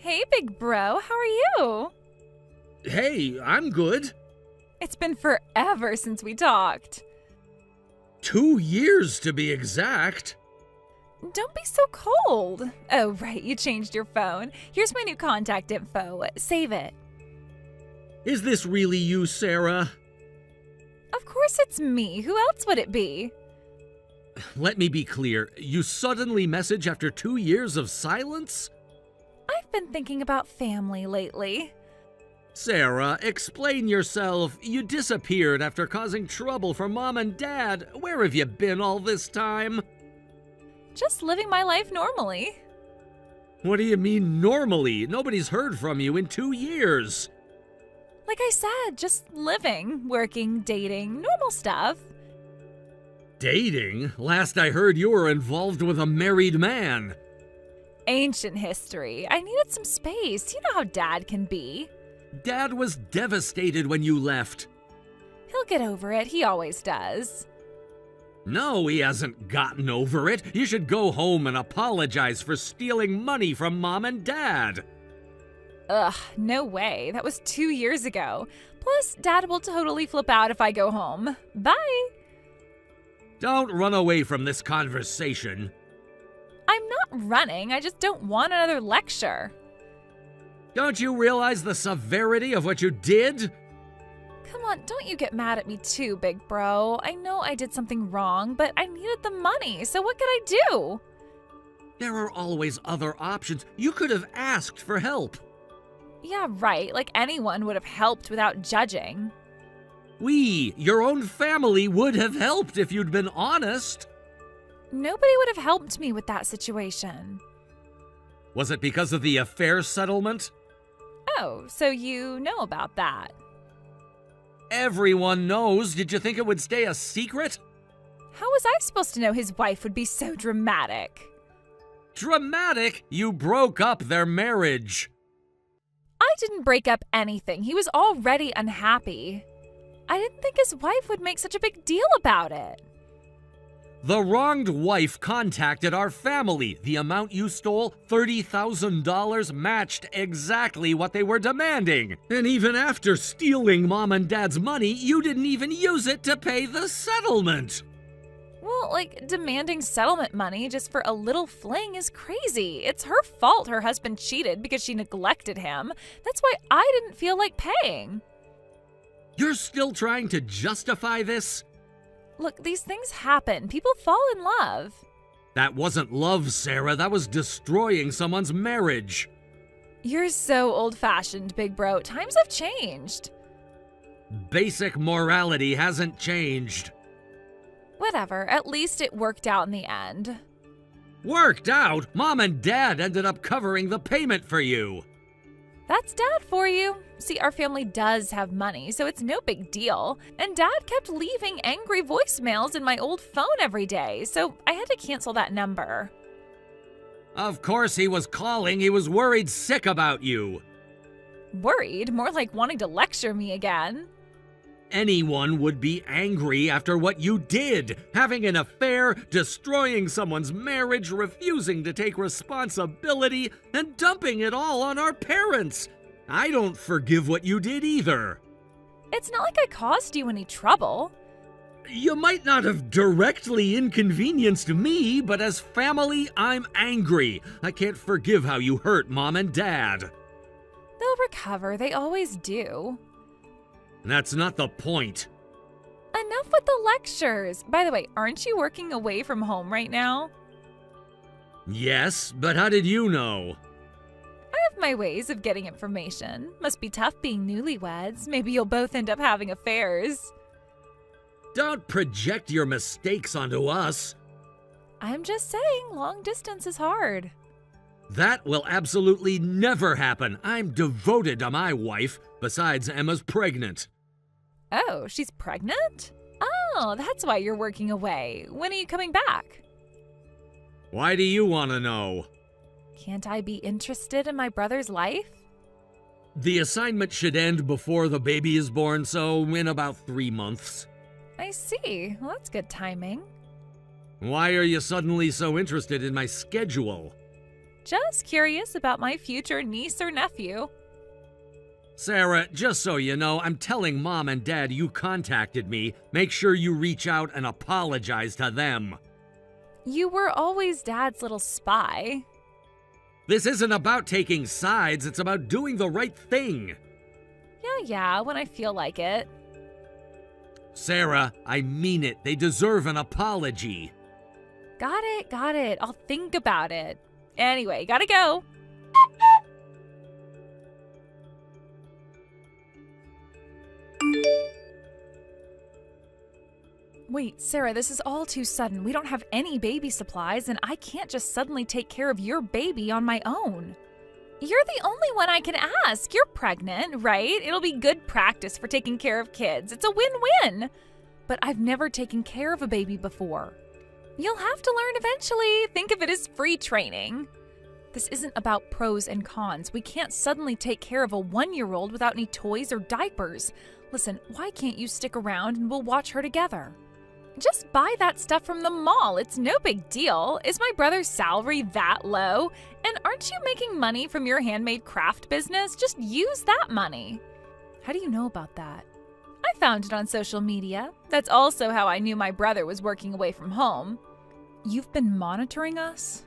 Hey, big bro, how are you? Hey, I'm good. It's been forever since we talked. 2 years to be exact. Don't be so cold. Oh, right, you changed your phone. Here's my new contact info. Save it. Is this really you, Sarah? Of course it's me. Who else would it be? Let me be clear. You suddenly message after 2 years of silence? I've been thinking about family lately. Sarah, explain yourself. You disappeared after causing trouble for Mom and Dad. Where have you been all this time? Just living my life normally. What do you mean normally? Nobody's heard from you in 2 years. Like I said, just living, working, dating, normal stuff. Dating? Last I heard you were involved with a married man. Ancient history. I needed some space. You know how Dad can be. Dad was devastated when you left. He'll get over it. He always does. No, he hasn't gotten over it. You should go home and apologize for stealing money from Mom and Dad. Ugh, no way. That was 2 years ago. Plus, Dad will totally flip out if I go home. Bye. Don't run away from this conversation. I'm not running. I just don't want another lecture. Don't you realize the severity of what you did? Come on, don't you get mad at me too, big bro. I know I did something wrong, but I needed the money, so what could I do? There are always other options. You could have asked for help. Yeah, right. Like anyone would have helped without judging. We, your own family, would have helped if you'd been honest. Nobody would have helped me with that situation. Was it because of the affair settlement? Oh, so you know about that. Everyone knows. Did you think it would stay a secret? How was I supposed to know his wife would be so dramatic? Dramatic? You broke up their marriage. I didn't break up anything. He was already unhappy. I didn't think his wife would make such a big deal about it. The wronged wife contacted our family. The amount you stole, $30,000, matched exactly what they were demanding. And even after stealing Mom and Dad's money, you didn't even use it to pay the settlement. Well, like, demanding settlement money just for a little fling is crazy. It's her fault her husband cheated because she neglected him. That's why I didn't feel like paying. You're still trying to justify this? Look, these things happen. People fall in love. That wasn't love, Sarah. That was destroying someone's marriage. You're so old-fashioned, big bro. Times have changed. Basic morality hasn't changed. Whatever. At least it worked out in the end. Worked out? Mom and Dad ended up covering the payment for you. That's Dad for you. See, our family does have money, so it's no big deal. And Dad kept leaving angry voicemails in my old phone every day, so I had to cancel that number. Of course he was calling. He was worried sick about you. Worried? More like wanting to lecture me again. Anyone would be angry after what you did. Having an affair, destroying someone's marriage, refusing to take responsibility, and dumping it all on our parents. I don't forgive what you did either. It's not like I caused you any trouble. You might not have directly inconvenienced me, but as family, I'm angry. I can't forgive how you hurt Mom and Dad. They'll recover. They always do. That's not the point. Enough with the lectures. By the way, aren't you working away from home right now? Yes, but how did you know? I have my ways of getting information. Must be tough being newlyweds. Maybe you'll both end up having affairs. Don't project your mistakes onto us. I'm just saying, long distance is hard. That will absolutely never happen. I'm devoted to my wife. Besides, Emma's pregnant. Oh, she's pregnant? Oh, that's why you're working away. When are you coming back? Why do you want to know? Can't I be interested in my brother's life? The assignment should end before the baby is born, so in about 3 months. I see. Well, that's good timing. Why are you suddenly so interested in my schedule? Just curious about my future niece or nephew. Sarah, just so you know, I'm telling Mom and Dad you contacted me. Make sure you reach out and apologize to them. You were always Dad's little spy. This isn't about taking sides, it's about doing the right thing. Yeah, when I feel like it. Sarah, I mean it. They deserve an apology. Got it. I'll think about it. Anyway, gotta go. Wait, Sarah, this is all too sudden. We don't have any baby supplies, and I can't just suddenly take care of your baby on my own. You're the only one I can ask. You're pregnant, right? It'll be good practice for taking care of kids. It's a win-win. But I've never taken care of a baby before. You'll have to learn eventually. Think of it as free training. This isn't about pros and cons. We can't suddenly take care of a 1-year-old without any toys or diapers. Listen, why can't you stick around and we'll watch her together? Just buy that stuff from the mall. It's no big deal. Is my brother's salary that low? And aren't you making money from your handmade craft business? Just use that money. How do you know about that? I found it on social media. That's also how I knew my brother was working away from home. You've been monitoring us?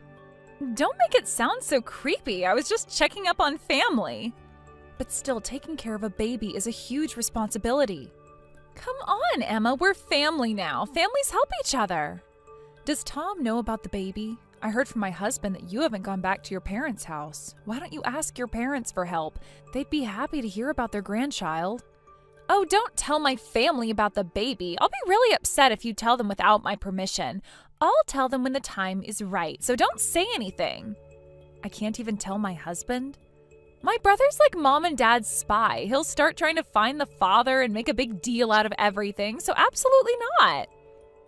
Don't make it sound so creepy. I was just checking up on family. But still, taking care of a baby is a huge responsibility. Come on, Emma. We're family now. Families help each other. Does Tom know about the baby? I heard from my husband that you haven't gone back to your parents' house. Why don't you ask your parents for help? They'd be happy to hear about their grandchild. Oh, don't tell my family about the baby. I'll be really upset if you tell them without my permission. I'll tell them when the time is right, so don't say anything. I can't even tell my husband? My brother's like Mom and Dad's spy. He'll start trying to find the father and make a big deal out of everything, so absolutely not.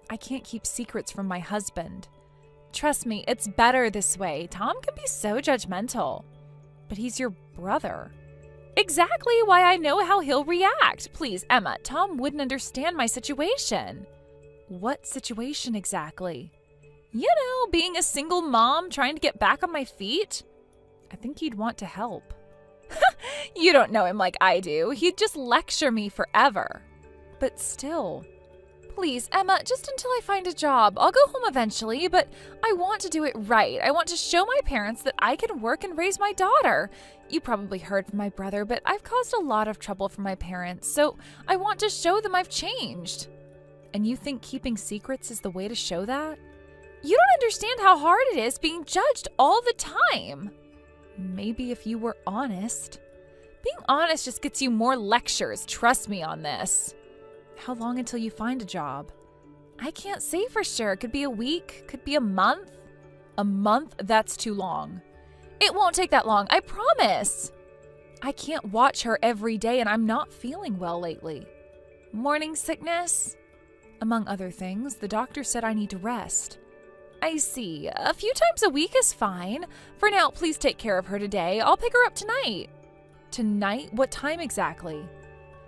I can't keep secrets from my husband. Trust me, it's better this way. Tom can be so judgmental. But he's your brother. Exactly why I know how he'll react. Please, Emma, Tom wouldn't understand my situation. What situation exactly? You know, being a single mom trying to get back on my feet. I think he'd want to help. You don't know him like I do. He'd just lecture me forever. But still. Please, Emma, just until I find a job. I'll go home eventually, but I want to do it right. I want to show my parents that I can work and raise my daughter. You probably heard from my brother, but I've caused a lot of trouble for my parents, so I want to show them I've changed. And you think keeping secrets is the way to show that? You don't understand how hard it is being judged all the time. Maybe if you were honest. Being honest just gets you more lectures. Trust me on this. How long until you find a job? I can't say for sure. It could be a week, could be a month. A month? That's too long. It won't take that long, I promise. I can't watch her every day and I'm not feeling well lately. Morning sickness? Among other things, the doctor said I need to rest. I see. A few times a week is fine. For now, please take care of her today. I'll pick her up tonight. Tonight? What time exactly?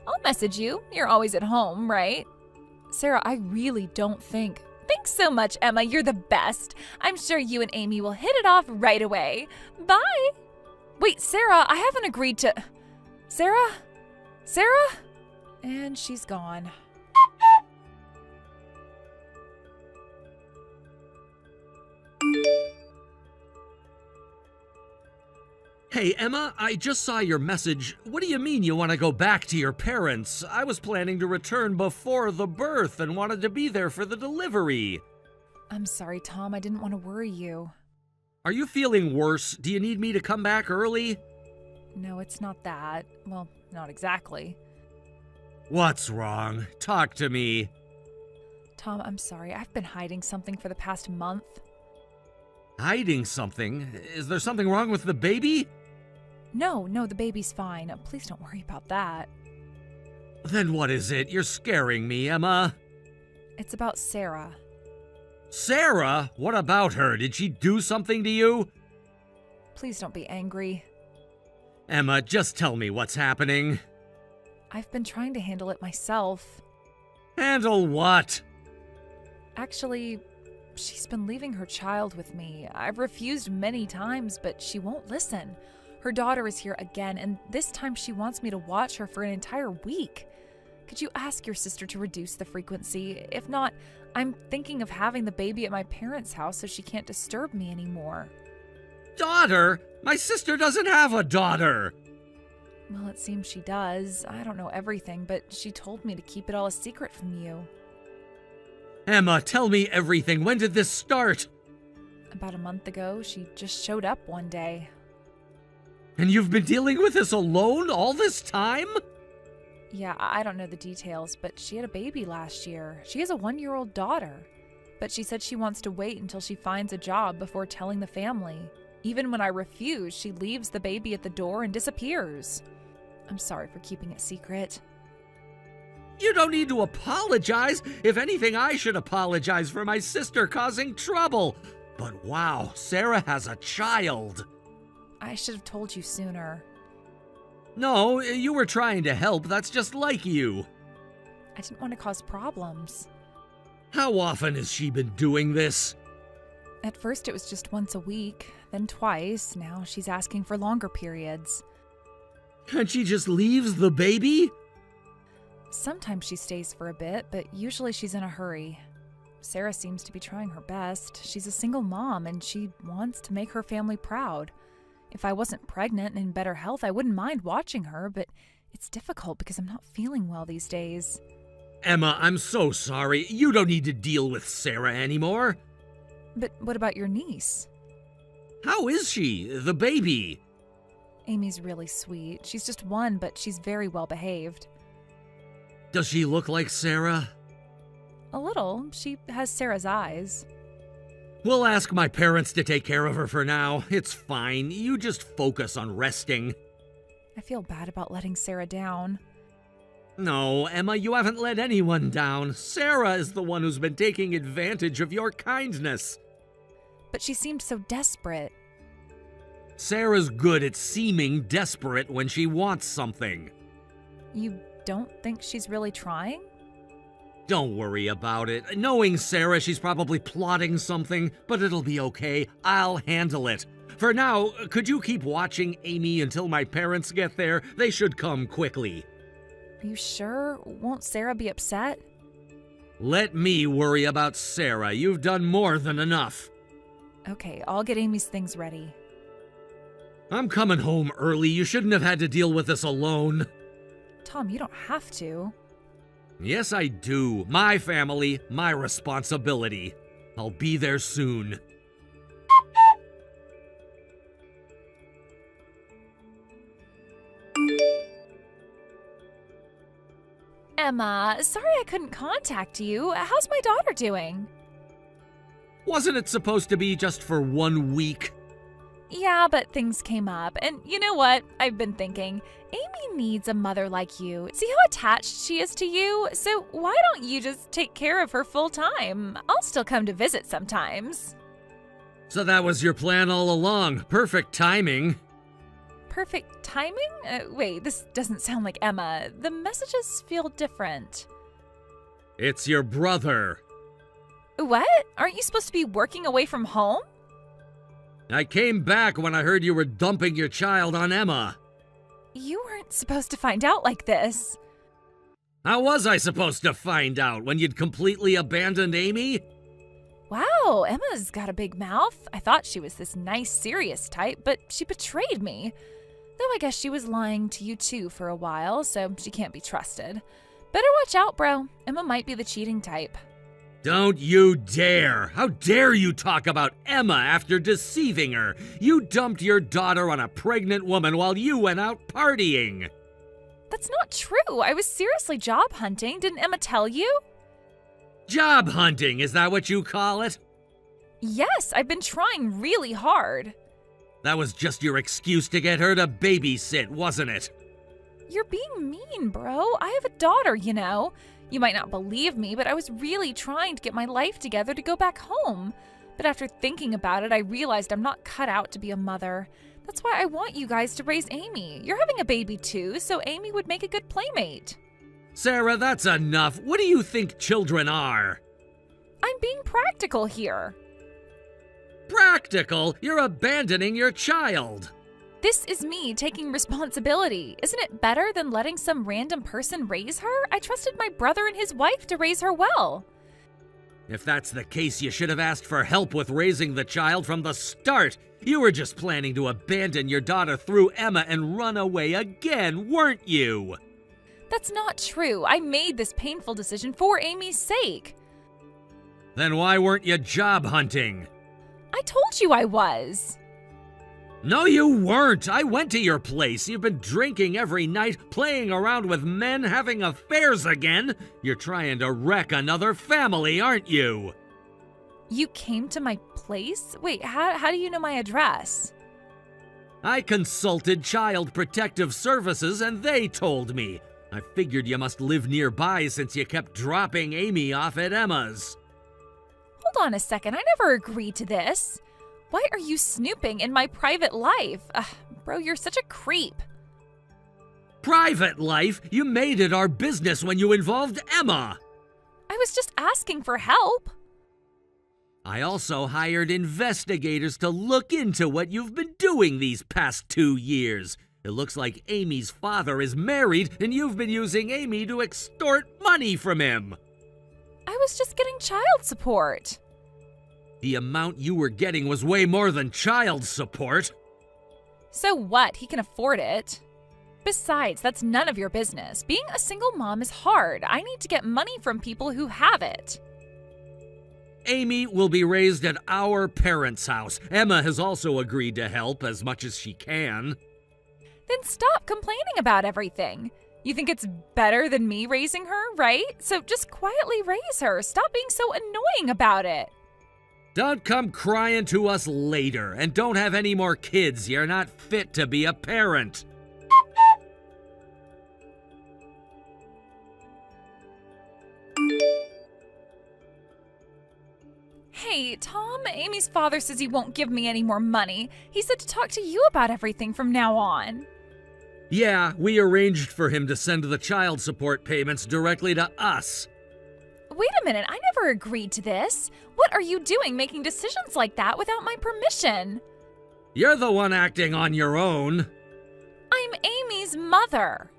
I'll message you. You're always at home, right? Sarah, I really don't think. Thanks so much, Emma. You're the best. I'm sure you and Amy will hit it off right away. Bye. Wait, Sarah, I haven't agreed to... Sarah? Sarah? And she's gone. Hey, Emma, I just saw your message. What do you mean you want to go back to your parents? I was planning to return before the birth and wanted to be there for the delivery. I'm sorry, Tom. I didn't want to worry you. Are you feeling worse? Do you need me to come back early? No, it's not that. Well, not exactly. What's wrong? Talk to me. Tom, I'm sorry. I've been hiding something for the past month. Hiding something? Is there something wrong with the baby? No, the baby's fine. Please don't worry about that. Then what is it? You're scaring me, Emma. It's about Sarah. Sarah? What about her? Did she do something to you? Please don't be angry. Emma, just tell me what's happening. I've been trying to handle it myself. Handle what? Actually, She's been leaving her child with me. I've refused many times, but she won't listen. Her daughter is here again, and this time she wants me to watch her for an entire week. Could you ask your sister to reduce the frequency? If not, I'm thinking of having the baby at my parents' house so she can't disturb me anymore. Daughter? My sister doesn't have a daughter! Well, it seems she does. I don't know everything, but she told me to keep it all a secret from you. Emma, tell me everything. When did this start? About a month ago, she just showed up one day. And you've been dealing with this alone all this time? Yeah, I don't know the details, but she had a baby last year. She has a 1-year-old daughter. But she said she wants to wait until she finds a job before telling the family. Even when I refuse, she leaves the baby at the door and disappears. I'm sorry for keeping it secret. You don't need to apologize. If anything, I should apologize for my sister causing trouble. But wow, Sarah has a child. I should have told you sooner. No, you were trying to help. That's just like you. I didn't want to cause problems. How often has she been doing this? At first it was just once a week, then twice. Now she's asking for longer periods. And she just leaves the baby? Sometimes she stays for a bit, but usually she's in a hurry. Sarah seems to be trying her best. She's a single mom, and she wants to make her family proud. If I wasn't pregnant and in better health, I wouldn't mind watching her, but it's difficult because I'm not feeling well these days. Emma, I'm so sorry. You don't need to deal with Sarah anymore. But what about your niece? How is she, the baby? Amy's really sweet. She's just 1, but she's very well behaved. Does she look like Sarah? A little. She has Sarah's eyes. We'll ask my parents to take care of her for now. It's fine. You just focus on resting. I feel bad about letting Sarah down. No, Emma, you haven't let anyone down. Sarah is the one who's been taking advantage of your kindness. But she seemed so desperate. Sarah's good at seeming desperate when she wants something. You don't think she's really trying? Don't worry about it. Knowing Sarah, she's probably plotting something, but it'll be okay. I'll handle it. For now, could you keep watching Amy until my parents get there? They should come quickly. Are you sure? Won't Sarah be upset? Let me worry about Sarah. You've done more than enough. Okay, I'll get Amy's things ready. I'm coming home early. You shouldn't have had to deal with this alone. Tom, you don't have to. Yes, I do. My family, my responsibility. I'll be there soon. Emma, sorry I couldn't contact you. How's my daughter doing? Wasn't it supposed to be just for 1 week? Yeah, but things came up. And you know what? I've been thinking, Amy needs a mother like you. See how attached she is to you? So why don't you just take care of her full time? I'll still come to visit sometimes. So that was your plan all along. Perfect timing. Perfect timing? Wait, this doesn't sound like Emma. The messages feel different. It's your brother. What? Aren't you supposed to be working away from home? I came back when I heard you were dumping your child on Emma. You weren't supposed to find out like this. How was I supposed to find out? When you'd completely abandoned Amy? Wow, Emma's got a big mouth. I thought she was this nice, serious type, but she betrayed me. Though I guess she was lying to you too for a while, so she can't be trusted. Better watch out, bro. Emma might be the cheating type. Don't you dare! How dare you talk about Emma after deceiving her? You dumped your daughter on a pregnant woman while you went out partying. That's not true. I was seriously job hunting. Didn't Emma tell you? Job hunting, is that what you call it? Yes, I've been trying really hard. That was just your excuse to get her to babysit, wasn't it? You're being mean, bro. I have a daughter, you know. You might not believe me, but I was really trying to get my life together to go back home. But after thinking about it, I realized I'm not cut out to be a mother. That's why I want you guys to raise Amy. You're having a baby too, so Amy would make a good playmate. Sarah, that's enough. What do you think children are? I'm being practical here. Practical? You're abandoning your child. This is me taking responsibility. Isn't it better than letting some random person raise her? I trusted my brother and his wife to raise her well. If that's the case, you should have asked for help with raising the child from the start. You were just planning to abandon your daughter through Emma and run away again, weren't you? That's not true. I made this painful decision for Amy's sake. Then why weren't you job hunting? I told you I was. No, you weren't. I went to your place. You've been drinking every night, playing around with men, having affairs again. You're trying to wreck another family, aren't you? You came to my place? Wait, how do you know my address? I consulted Child Protective Services and they told me. I figured you must live nearby since you kept dropping Amy off at Emma's. Hold on a second. I never agreed to this. Why are you snooping in my private life? Bro, you're such a creep. Private life? You made it our business when you involved Emma. I was just asking for help. I also hired investigators to look into what you've been doing these past 2 years. It looks like Amy's father is married and you've been using Amy to extort money from him. I was just getting child support. The amount you were getting was way more than child support. So what? He can afford it. Besides, that's none of your business. Being a single mom is hard. I need to get money from people who have it. Amy will be raised at our parents' house. Emma has also agreed to help as much as she can. Then stop complaining about everything. You think it's better than me raising her, right? So just quietly raise her. Stop being so annoying about it. Don't come crying to us later, and don't have any more kids. You're not fit to be a parent. Hey, Tom, Amy's father says he won't give me any more money. He said to talk to you about everything from now on. Yeah, we arranged for him to send the child support payments directly to us. Wait a minute, I never agreed to this. What are you doing making decisions like that without my permission? You're the one acting on your own. I'm Amy's mother.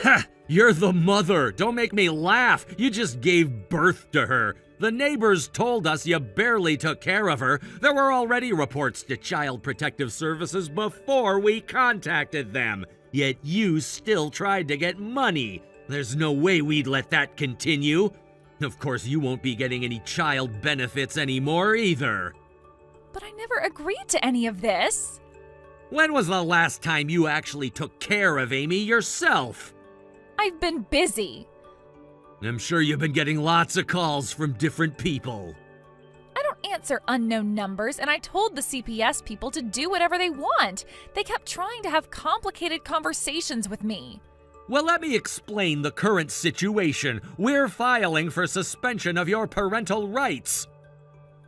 Ha! You're the mother. Don't make me laugh. You just gave birth to her. The neighbors told us you barely took care of her. There were already reports to Child Protective Services before we contacted them. Yet you still tried to get money. There's no way we'd let that continue. Of course, you won't be getting any child benefits anymore either. But I never agreed to any of this. When was the last time you actually took care of Amy yourself? I've been busy. I'm sure you've been getting lots of calls from different people. I don't answer unknown numbers, and I told the CPS people to do whatever they want. They kept trying to have complicated conversations with me. Well, let me explain the current situation. We're filing for suspension of your parental rights.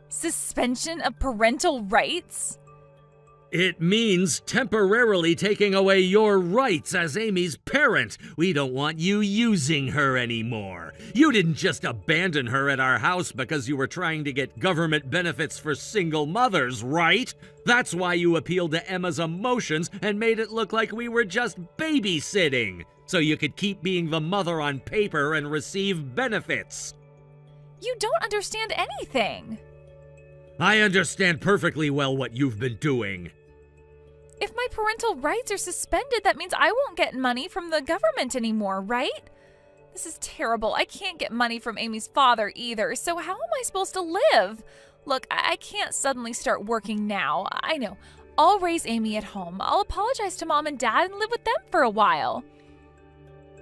Suspension of parental rights? It means temporarily taking away your rights as Amy's parent. We don't want you using her anymore. You didn't just abandon her at our house because you were trying to get government benefits for single mothers, right? That's why you appealed to Emma's emotions and made it look like we were just babysitting, so you could keep being the mother on paper and receive benefits. You don't understand anything. I understand perfectly well what you've been doing. If my parental rights are suspended, that means I won't get money from the government anymore, right? This is terrible. I can't get money from Amy's father either, so how am I supposed to live? Look, I can't suddenly start working now. I know. I'll raise Amy at home. I'll apologize to Mom and Dad and live with them for a while.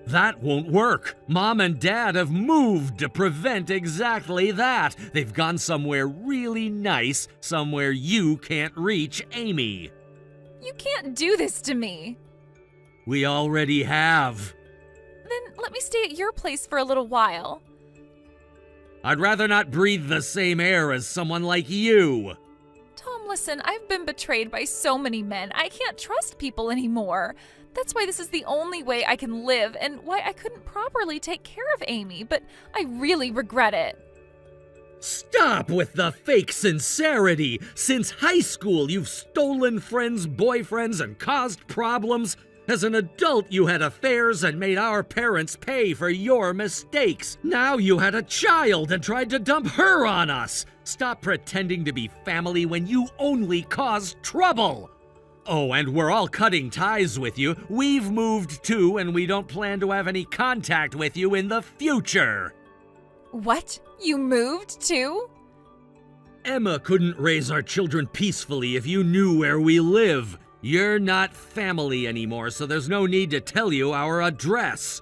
That won't work. Mom and Dad have moved to prevent exactly that. They've gone somewhere really nice, somewhere you can't reach Amy. You can't do this to me. We already have. Then let me stay at your place for a little while. I'd rather not breathe the same air as someone like you. Tom, listen, I've been betrayed by so many men. I can't trust people anymore. That's why this is the only way I can live and why I couldn't properly take care of Amy, but I really regret it. Stop with the fake sincerity! Since high school, you've stolen friends' boyfriends and caused problems. As an adult, you had affairs and made our parents pay for your mistakes. Now you had a child and tried to dump her on us. Stop pretending to be family when you only cause trouble. Oh, and we're all cutting ties with you. We've moved too, and we don't plan to have any contact with you in the future. What? You moved too? Emma couldn't raise our children peacefully if you knew where we live. You're not family anymore, so there's no need to tell you our address.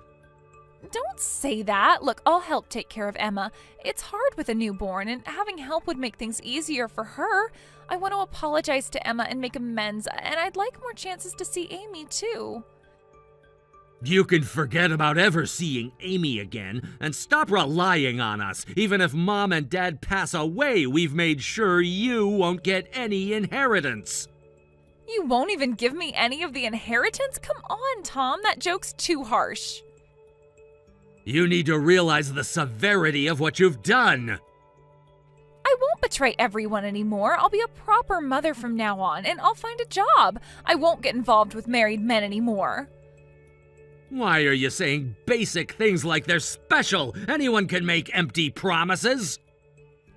Don't say that. Look, I'll help take care of Emma. It's hard with a newborn, and having help would make things easier for her. I want to apologize to Emma and make amends, and I'd like more chances to see Amy, too. You can forget about ever seeing Amy again, and stop relying on us. Even if Mom and Dad pass away, we've made sure you won't get any inheritance. You won't even give me any of the inheritance? Come on, Tom, that joke's too harsh. You need to realize the severity of what you've done. I won't betray everyone anymore. I'll be a proper mother from now on, and I'll find a job. I won't get involved with married men anymore. Why are you saying basic things like they're special? Anyone can make empty promises.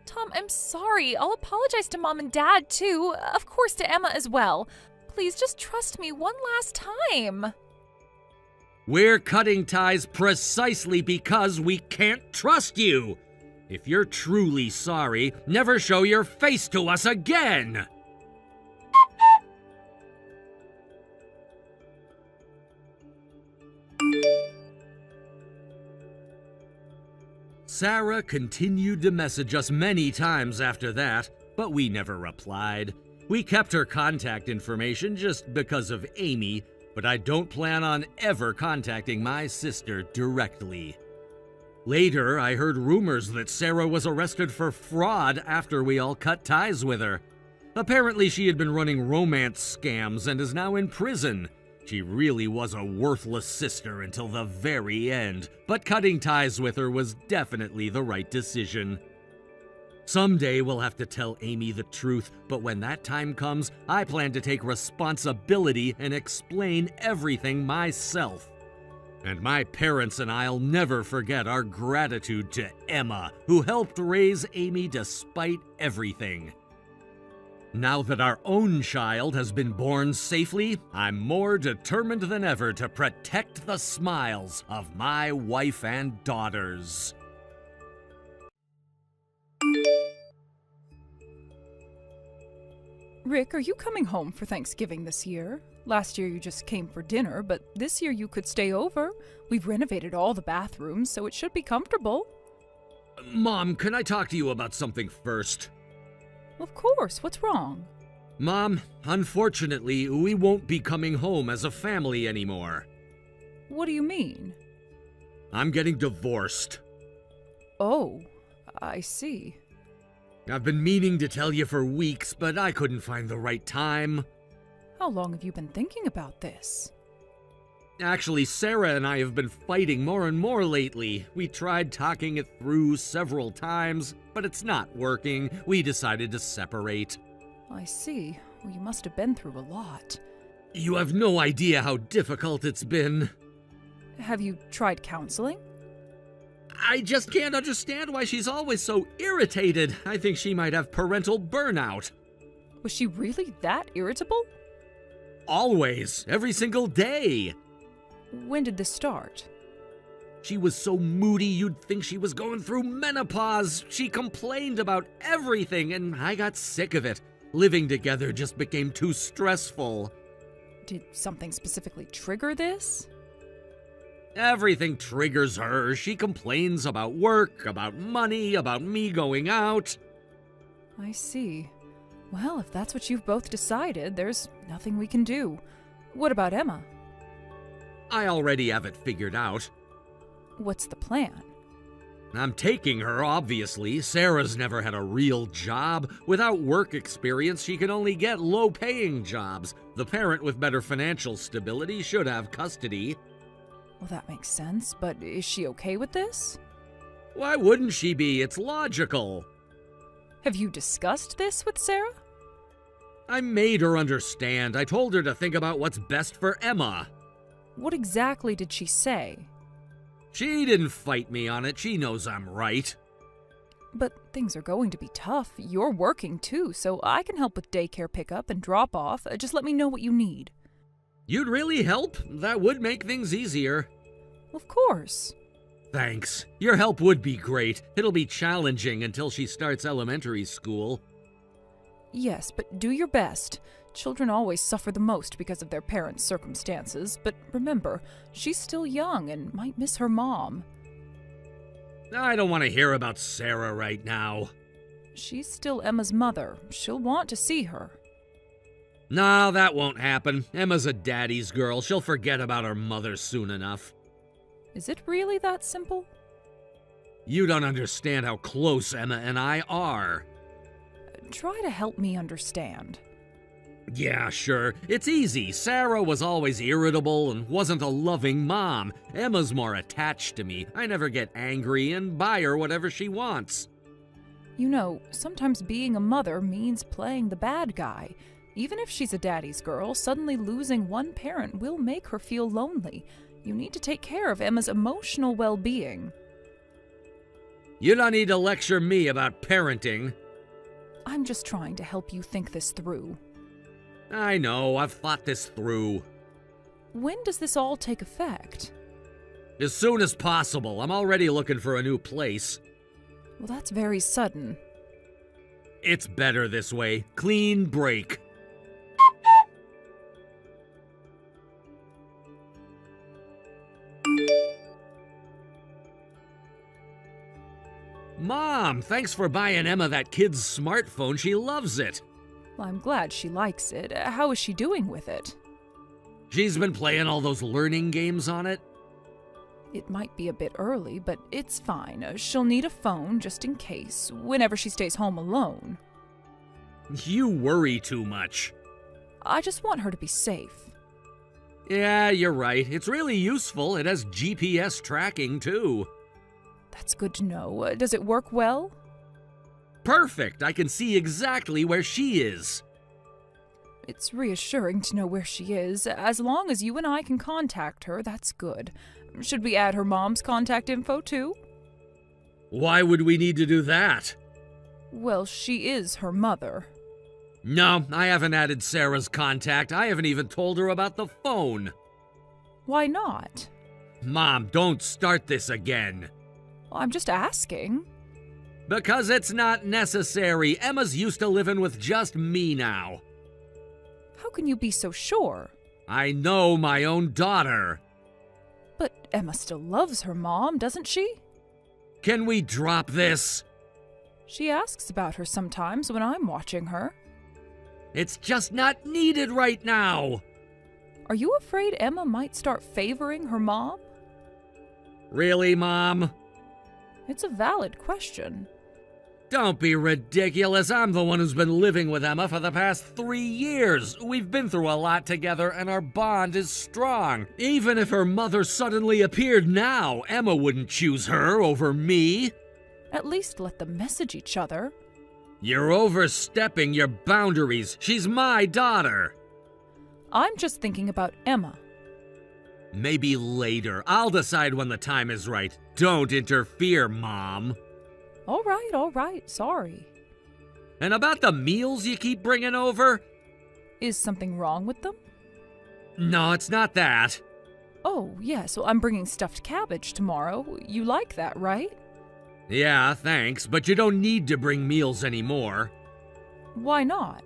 Tom, I'm sorry. I'll apologize to Mom and Dad, too. Of course, to Emma as well. Please just trust me one last time. We're cutting ties precisely because we can't trust you. If you're truly sorry, never show your face to us again. Sarah continued to message us many times after that, but we never replied. We kept her contact information just because of Amy, but I don't plan on ever contacting my sister directly. Later, I heard rumors that Sarah was arrested for fraud after we all cut ties with her. Apparently, she had been running romance scams and is now in prison. She really was a worthless sister until the very end, but cutting ties with her was definitely the right decision. Someday we'll have to tell Amy the truth, but when that time comes, I plan to take responsibility and explain everything myself. And my parents and I'll never forget our gratitude to Emma, who helped raise Amy despite everything. Now that our own child has been born safely, I'm more determined than ever to protect the smiles of my wife and daughters. Rick, are you coming home for Thanksgiving this year? Last year you just came for dinner, but this year you could stay over. We've renovated all the bathrooms, so it should be comfortable. Mom, can I talk to you about something first? Of course, what's wrong? Mom, unfortunately, we won't be coming home as a family anymore. What do you mean? I'm getting divorced. Oh, I see. I've been meaning to tell you for weeks, but I couldn't find the right time. How long have you been thinking about this? Actually, Sarah and I have been fighting more and more lately. We tried talking it through several times, but it's not working. We decided to separate. I see. Well, you must have been through a lot. You have no idea how difficult it's been. Have you tried counseling? I just can't understand why she's always so irritated. I think she might have parental burnout. Was she really that irritable? Always. Every single day. When did this start? She was so moody you'd think she was going through menopause. She complained about everything, and I got sick of it. Living together just became too stressful. Did something specifically trigger this? Everything triggers her. She complains about work, about money, about me going out. I see. Well, if that's what you've both decided, there's nothing we can do. What about Emma? I already have it figured out. What's the plan? I'm taking her, obviously. Sarah's never had a real job. Without work experience, she can only get low-paying jobs. The parent with better financial stability should have custody. Well, that makes sense, but is she okay with this? Why wouldn't she be? It's logical. Have you discussed this with Sarah? I made her understand. I told her to think about what's best for Emma. What exactly did she say? She didn't fight me on it. She knows I'm right. But things are going to be tough. You're working too, so I can help with daycare pickup and drop off. Just let me know what you need. You'd really help? That would make things easier. Of course. Thanks. Your help would be great. It'll be challenging until she starts elementary school. Yes, but do your best. Children always suffer the most because of their parents' circumstances, but remember, she's still young and might miss her mom. I don't want to hear about Sarah right now. She's still Emma's mother. She'll want to see her. No, that won't happen. Emma's a daddy's girl. She'll forget about her mother soon enough. Is it really that simple? You don't understand how close Emma and I are. Try to help me understand. Yeah, sure. It's easy. Sarah was always irritable and wasn't a loving mom. Emma's more attached to me. I never get angry and buy her whatever she wants. You know, sometimes being a mother means playing the bad guy. Even if she's a daddy's girl, suddenly losing one parent will make her feel lonely. You need to take care of Emma's emotional well-being. You don't need to lecture me about parenting. I'm just trying to help you think this through. I know, I've thought this through. When does this all take effect? As soon as possible. I'm already looking for a new place. Well, that's very sudden. It's better this way. Clean break. Mom, thanks for buying Emma that kid's smartphone. She loves it. Well, I'm glad she likes it. How is she doing with it? She's been playing all those learning games on it. It might be a bit early, but it's fine. She'll need a phone just in case, whenever she stays home alone. You worry too much. I just want her to be safe. Yeah, you're right. It's really useful. It has GPS tracking, too. That's good to know. Does it work well? Perfect! I can see exactly where she is. It's reassuring to know where she is. As long as you and I can contact her, that's good. Should we add her mom's contact info, too? Why would we need to do that? Well, she is her mother. No, I haven't added Sarah's contact. I haven't even told her about the phone. Why not? Mom, don't start this again. I'm just asking. Because it's not necessary. Emma's used to living with just me now. How can you be so sure? I know my own daughter. But Emma still loves her mom, doesn't she? Can we drop this? She asks about her sometimes when I'm watching her. It's just not needed right now. Are you afraid Emma might start favoring her mom? Really, Mom? It's a valid question. Don't be ridiculous. I'm the one who's been living with Emma for the past 3 years. We've been through a lot together and our bond is strong. Even if her mother suddenly appeared now, Emma wouldn't choose her over me. At least let them message each other. You're overstepping your boundaries. She's my daughter. I'm just thinking about Emma. Maybe later. I'll decide when the time is right. Don't interfere, Mom. All right. Sorry. And about the meals you keep bringing over? Is something wrong with them? No, it's not that. Oh, yes. Well, I'm bringing stuffed cabbage tomorrow. You like that, right? Yeah, thanks, but you don't need to bring meals anymore. Why not?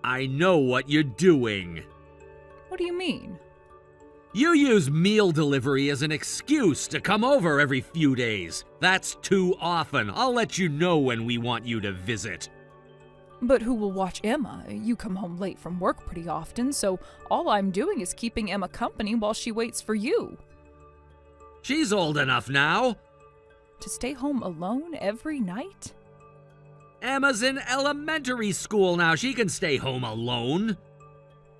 I know what you're doing. What do you mean? You use meal delivery as an excuse to come over every few days. That's too often. I'll let you know when we want you to visit. But who will watch Emma? You come home late from work pretty often, so all I'm doing is keeping Emma company while she waits for you. She's old enough now. To stay home alone every night? Emma's in elementary school now. She can stay home alone.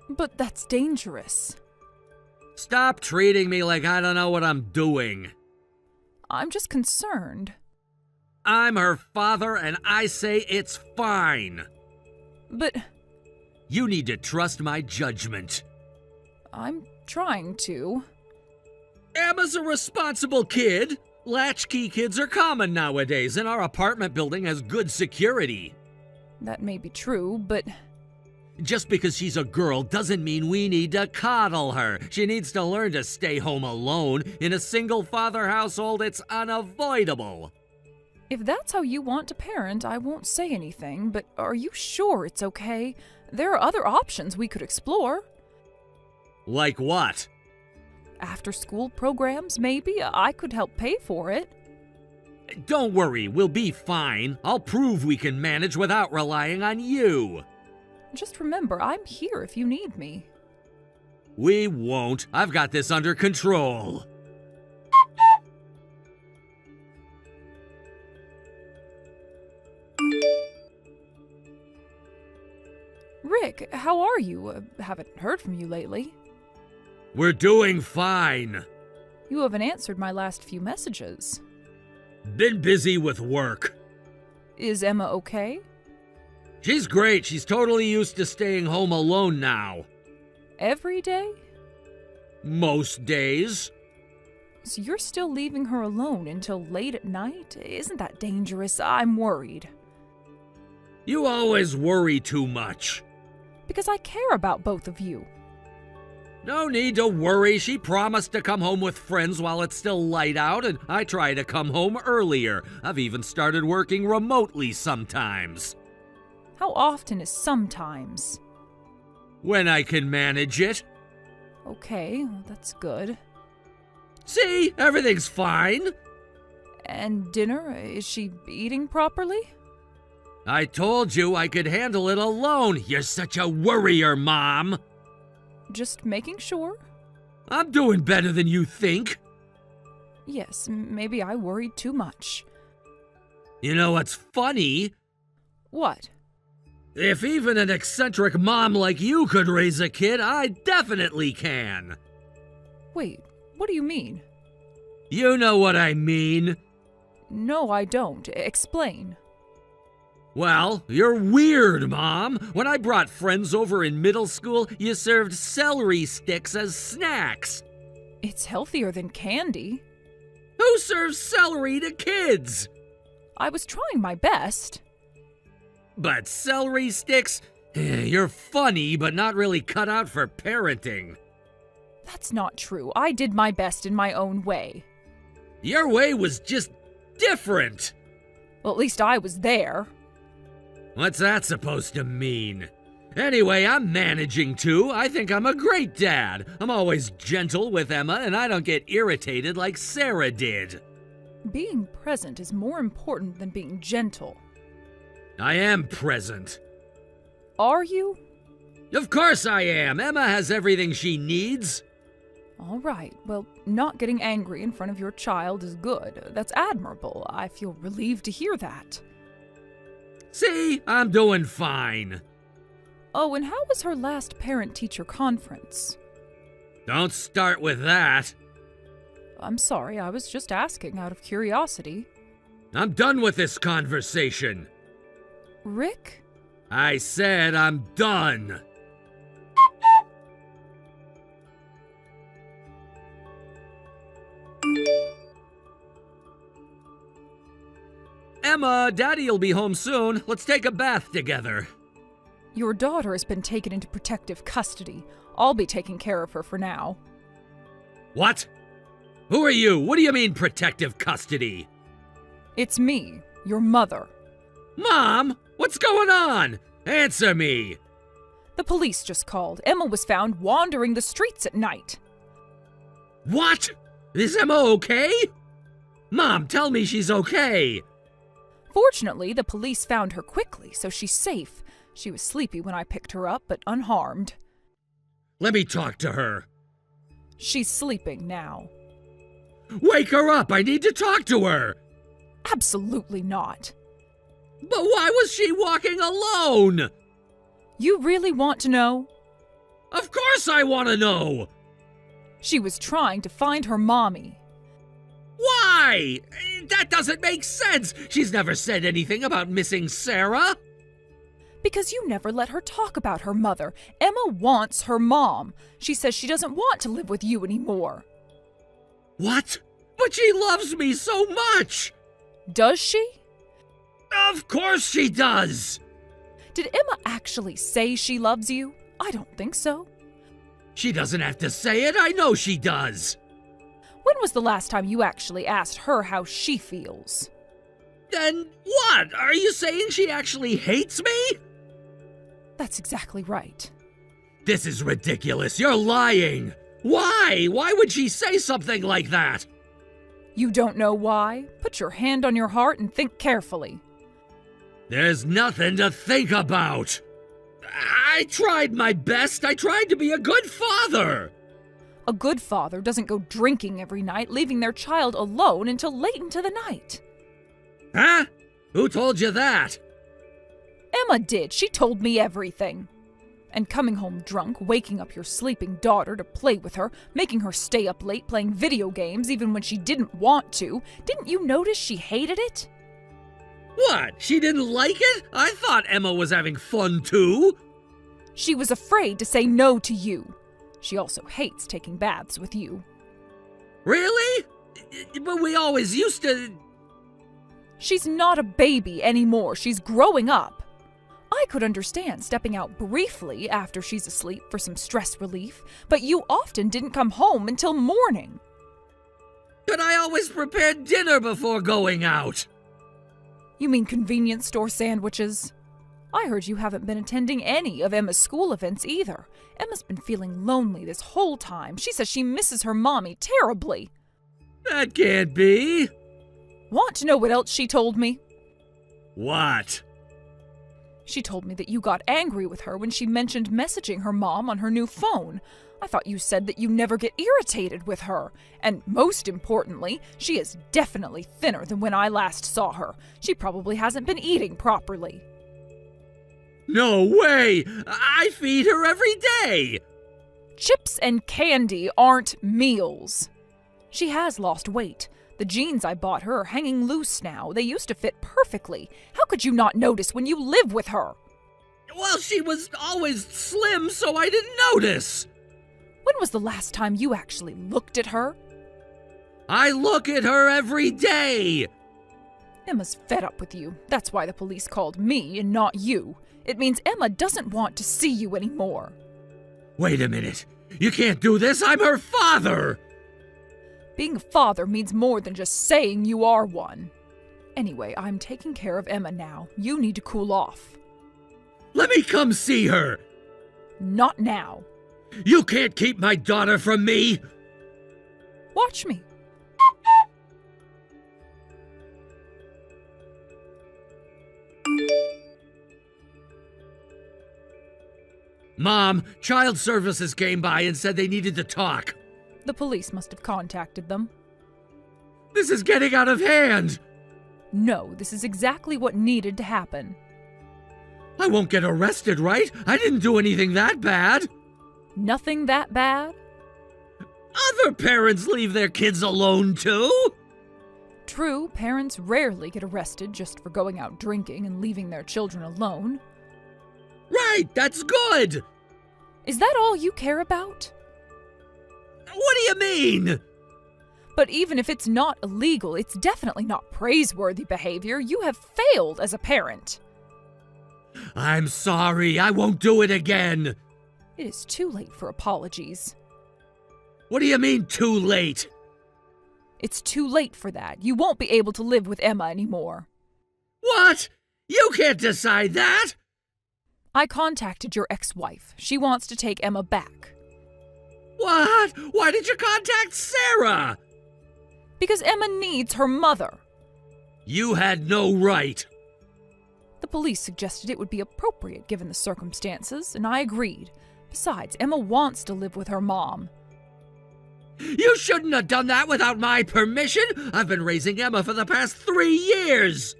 But that's dangerous. Stop treating me like I don't know what I'm doing. I'm just concerned. I'm her father, and I say it's fine. But You need to trust my judgment. I'm trying to. Emma's a responsible kid. Latchkey kids are common nowadays, and our apartment building has good security. That may be true, but Just because she's a girl doesn't mean we need to coddle her. She needs to learn to stay home alone. In a single-father household, it's unavoidable. if that's how you want to parent, I won't say anything, but are you sure it's okay? There are other options we could explore. Like what? After-school programs, maybe? I could help pay for it. Don't worry, we'll be fine. I'll prove we can manage without relying on you. Just remember, I'm here if you need me. We won't. I've got this under control. Rick, how are you? Haven't heard from you lately. We're doing fine. You haven't answered my last few messages. Been busy with work. Is Emma okay? She's great. She's totally used to staying home alone now. Every day? Most days. So you're still leaving her alone until late at night? Isn't that dangerous? I'm worried. You always worry too much. Because I care about both of you. No need to worry. She promised to come home with friends while it's still light out, and I try to come home earlier. I've even started working remotely sometimes. How often is sometimes? When I can manage it. Okay, well, that's good. See, everything's fine. And dinner? Is she eating properly? I told you I could handle it alone. You're such a worrier, Mom. Just making sure? I'm doing better than you think. Yes, maybe I worried too much. You know what's funny? What? If even an eccentric mom like you could raise a kid, I definitely can. Wait, what do you mean? You know what I mean. No, I don't. Explain. Well, you're weird, Mom. When I brought friends over in middle school, you served celery sticks as snacks. It's healthier than candy. Who serves celery to kids? I was trying my best. But celery sticks? You're funny, but not really cut out for parenting. That's not true. I did my best in my own way. Your way was just different. Well, at least I was there. What's that supposed to mean? Anyway, I'm managing to. I think I'm a great dad. I'm always gentle with Emma, and I don't get irritated like Sarah did. Being present is more important than being gentle. I am present. Are you? Of course I am. Emma has everything she needs. All right. Well, not getting angry in front of your child is good. That's admirable. I feel relieved to hear that. See, I'm doing fine. Oh, and how was her last parent-teacher conference? Don't start with that. I'm sorry, I was just asking out of curiosity. I'm done with this conversation. Rick? I said I'm done. Emma, Daddy'll be home soon. Let's take a bath together. Your daughter has been taken into protective custody. I'll be taking care of her for now. What? Who are you? What do you mean protective custody? It's me, your mother. Mom, what's going on? Answer me. The police just called. Emma was found wandering the streets at night. What? Is Emma okay? Mom, tell me she's okay. Fortunately, the police found her quickly, so she's safe. She was sleepy when I picked her up, but unharmed. Let me talk to her. She's sleeping now. Wake her up! I need to talk to her! Absolutely not. But why was she walking alone? You really want to know? Of course I want to know! She was trying to find her mommy. Why? That doesn't make sense. She's never said anything about missing Sarah. Because you never let her talk about her mother. Emma wants her mom. She says she doesn't want to live with you anymore. What? But she loves me so much! Does she? Of course she does! Did Emma actually say she loves you? I don't think so. She doesn't have to say it, I know she does. When was the last time you actually asked her how she feels? Then what? Are you saying she actually hates me? That's exactly right. This is ridiculous. You're lying. Why? Why would she say something like that? You don't know why? Put your hand on your heart and think carefully. There's nothing to think about. I tried my best. I tried to be a good father. A good father doesn't go drinking every night, leaving their child alone until late into the night. Huh? Who told you that? Emma did. She told me everything. And coming home drunk, waking up your sleeping daughter to play with her, making her stay up late playing video games even when she didn't want to, didn't you notice she hated it? What? She didn't like it? I thought Emma was having fun too. She was afraid to say no to you. She also hates taking baths with you. Really? But we always used to... She's not a baby anymore. She's growing up. I could understand stepping out briefly after she's asleep for some stress relief, but you often didn't come home until morning. But I always prepared dinner before going out. You mean convenience store sandwiches? I heard you haven't been attending any of Emma's school events either. Emma's been feeling lonely this whole time. She says she misses her mommy terribly. That can't be. Want to know what else she told me? What? She told me that you got angry with her when she mentioned messaging her mom on her new phone. I thought you said that you never get irritated with her. And most importantly, she is definitely thinner than when I last saw her. She probably hasn't been eating properly. No way! I feed her every day! Chips and candy aren't meals. She has lost weight. The jeans I bought her are hanging loose now. They used to fit perfectly. How could you not notice when you live with her? Well, she was always slim, so I didn't notice. When was the last time you actually looked at her? I look at her every day. Emma's fed up with you. That's why the police called me and not you. It means Emma doesn't want to see you anymore. Wait a minute. You can't do this. I'm her father. Being a father means more than just saying you are one. Anyway, I'm taking care of Emma now. You need to cool off. Let me come see her. Not now. You can't keep my daughter from me. Watch me. Mom, child services came by and said they needed to talk. The police must have contacted them. This is getting out of hand. No, this is exactly what needed to happen. I won't get arrested, right? I didn't do anything that bad. Nothing that bad? Other parents leave their kids alone, too. True, parents rarely get arrested just for going out drinking and leaving their children alone. Right, that's good. Is that all you care about? What do you mean? But even if it's not illegal, it's definitely not praiseworthy behavior. You have failed as a parent. I'm sorry, I won't do it again. It is too late for apologies. What do you mean, too late? It's too late for that. You won't be able to live with Emma anymore. What? You can't decide that. I contacted your ex-wife. She wants to take Emma back. What? Why did you contact Sarah? Because Emma needs her mother. You had no right. The police suggested it would be appropriate given the circumstances, and I agreed. Besides, Emma wants to live with her mom. You shouldn't have done that without my permission. I've been raising Emma for the past 3 years.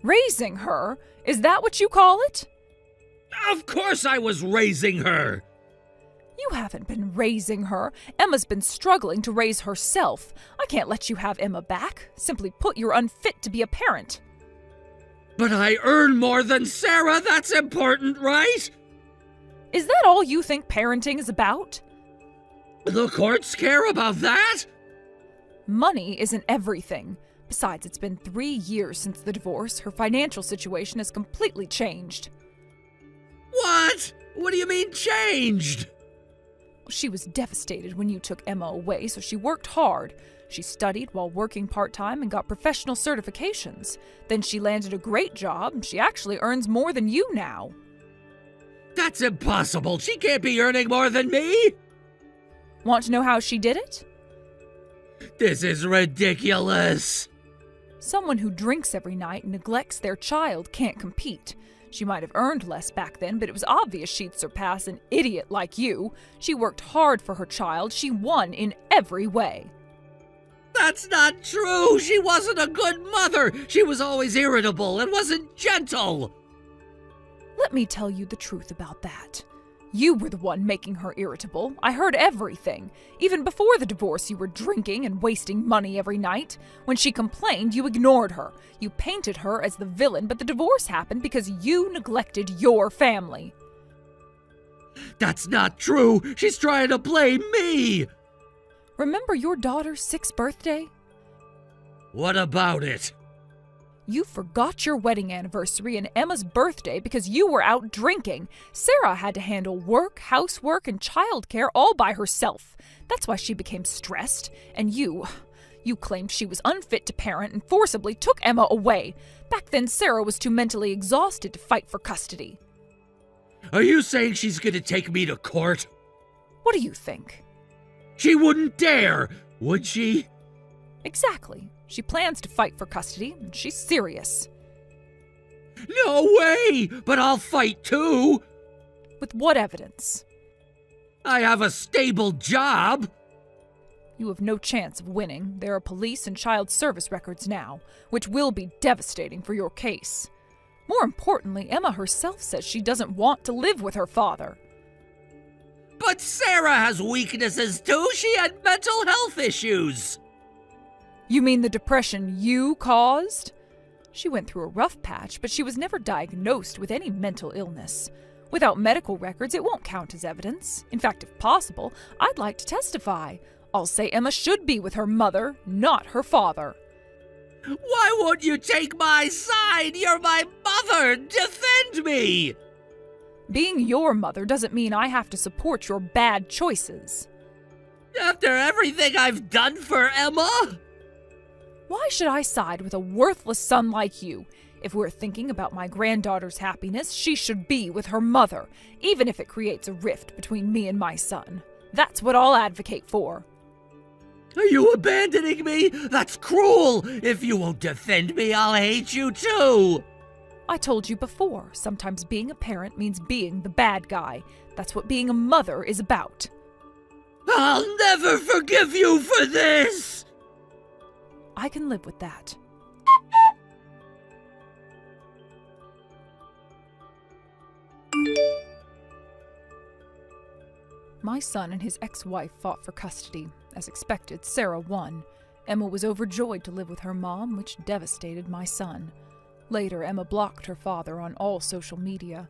Raising her? Is that what you call it? Of course I was raising her. You haven't been raising her. Emma's been struggling to raise herself. I can't let you have Emma back. Simply put, you're unfit to be a parent. But I earn more than Sarah, that's important, right? Is that all you think parenting is about? The courts care about that? Money isn't everything. Besides, it's been 3 years since the divorce. Her financial situation has completely changed. What? What do you mean changed? She was devastated when you took Emma away, so she worked hard. She studied while working part-time and got professional certifications. Then she landed a great job, and she actually earns more than you now. That's impossible. She can't be earning more than me. Want to know how she did it? This is ridiculous. Someone who drinks every night and neglects their child can't compete. She might have earned less back then, but it was obvious she'd surpass an idiot like you. She worked hard for her child. She won in every way. That's not true. She wasn't a good mother. She was always irritable and wasn't gentle. Let me tell you the truth about that. You were the one making her irritable. I heard everything. Even before the divorce, you were drinking and wasting money every night. When she complained, you ignored her. You painted her as the villain, but the divorce happened because you neglected your family. That's not true. She's trying to blame me. Remember your daughter's 6th birthday? What about it? You forgot your wedding anniversary and Emma's birthday because you were out drinking. Sarah had to handle work, housework, and childcare all by herself. That's why she became stressed. And you claimed she was unfit to parent and forcibly took Emma away. Back then, Sarah was too mentally exhausted to fight for custody. Are you saying she's gonna take me to court? What do you think? She wouldn't dare, would she? Exactly. She plans to fight for custody, and she's serious. No way! But I'll fight too! With what evidence? I have a stable job! You have no chance of winning. There are police and child service records now, which will be devastating for your case. More importantly, Emma herself says she doesn't want to live with her father. But Sarah has weaknesses too! She had mental health issues! You mean the depression you caused? She went through a rough patch, but she was never diagnosed with any mental illness. Without medical records, it won't count as evidence. In fact, if possible, I'd like to testify. I'll say Emma should be with her mother, not her father. Why won't you take my side? You're my mother! Defend me! Being your mother doesn't mean I have to support your bad choices. After everything I've done for Emma? Why should I side with a worthless son like you? If we're thinking about my granddaughter's happiness, she should be with her mother, even if it creates a rift between me and my son. That's what I'll advocate for. Are you abandoning me? That's cruel! If you won't defend me, I'll hate you too! I told you before, sometimes being a parent means being the bad guy. That's what being a mother is about. I'll never forgive you for this! I can live with that. My son and his ex-wife fought for custody. As expected, Sarah won. Emma was overjoyed to live with her mom, which devastated my son. Later, Emma blocked her father on all social media.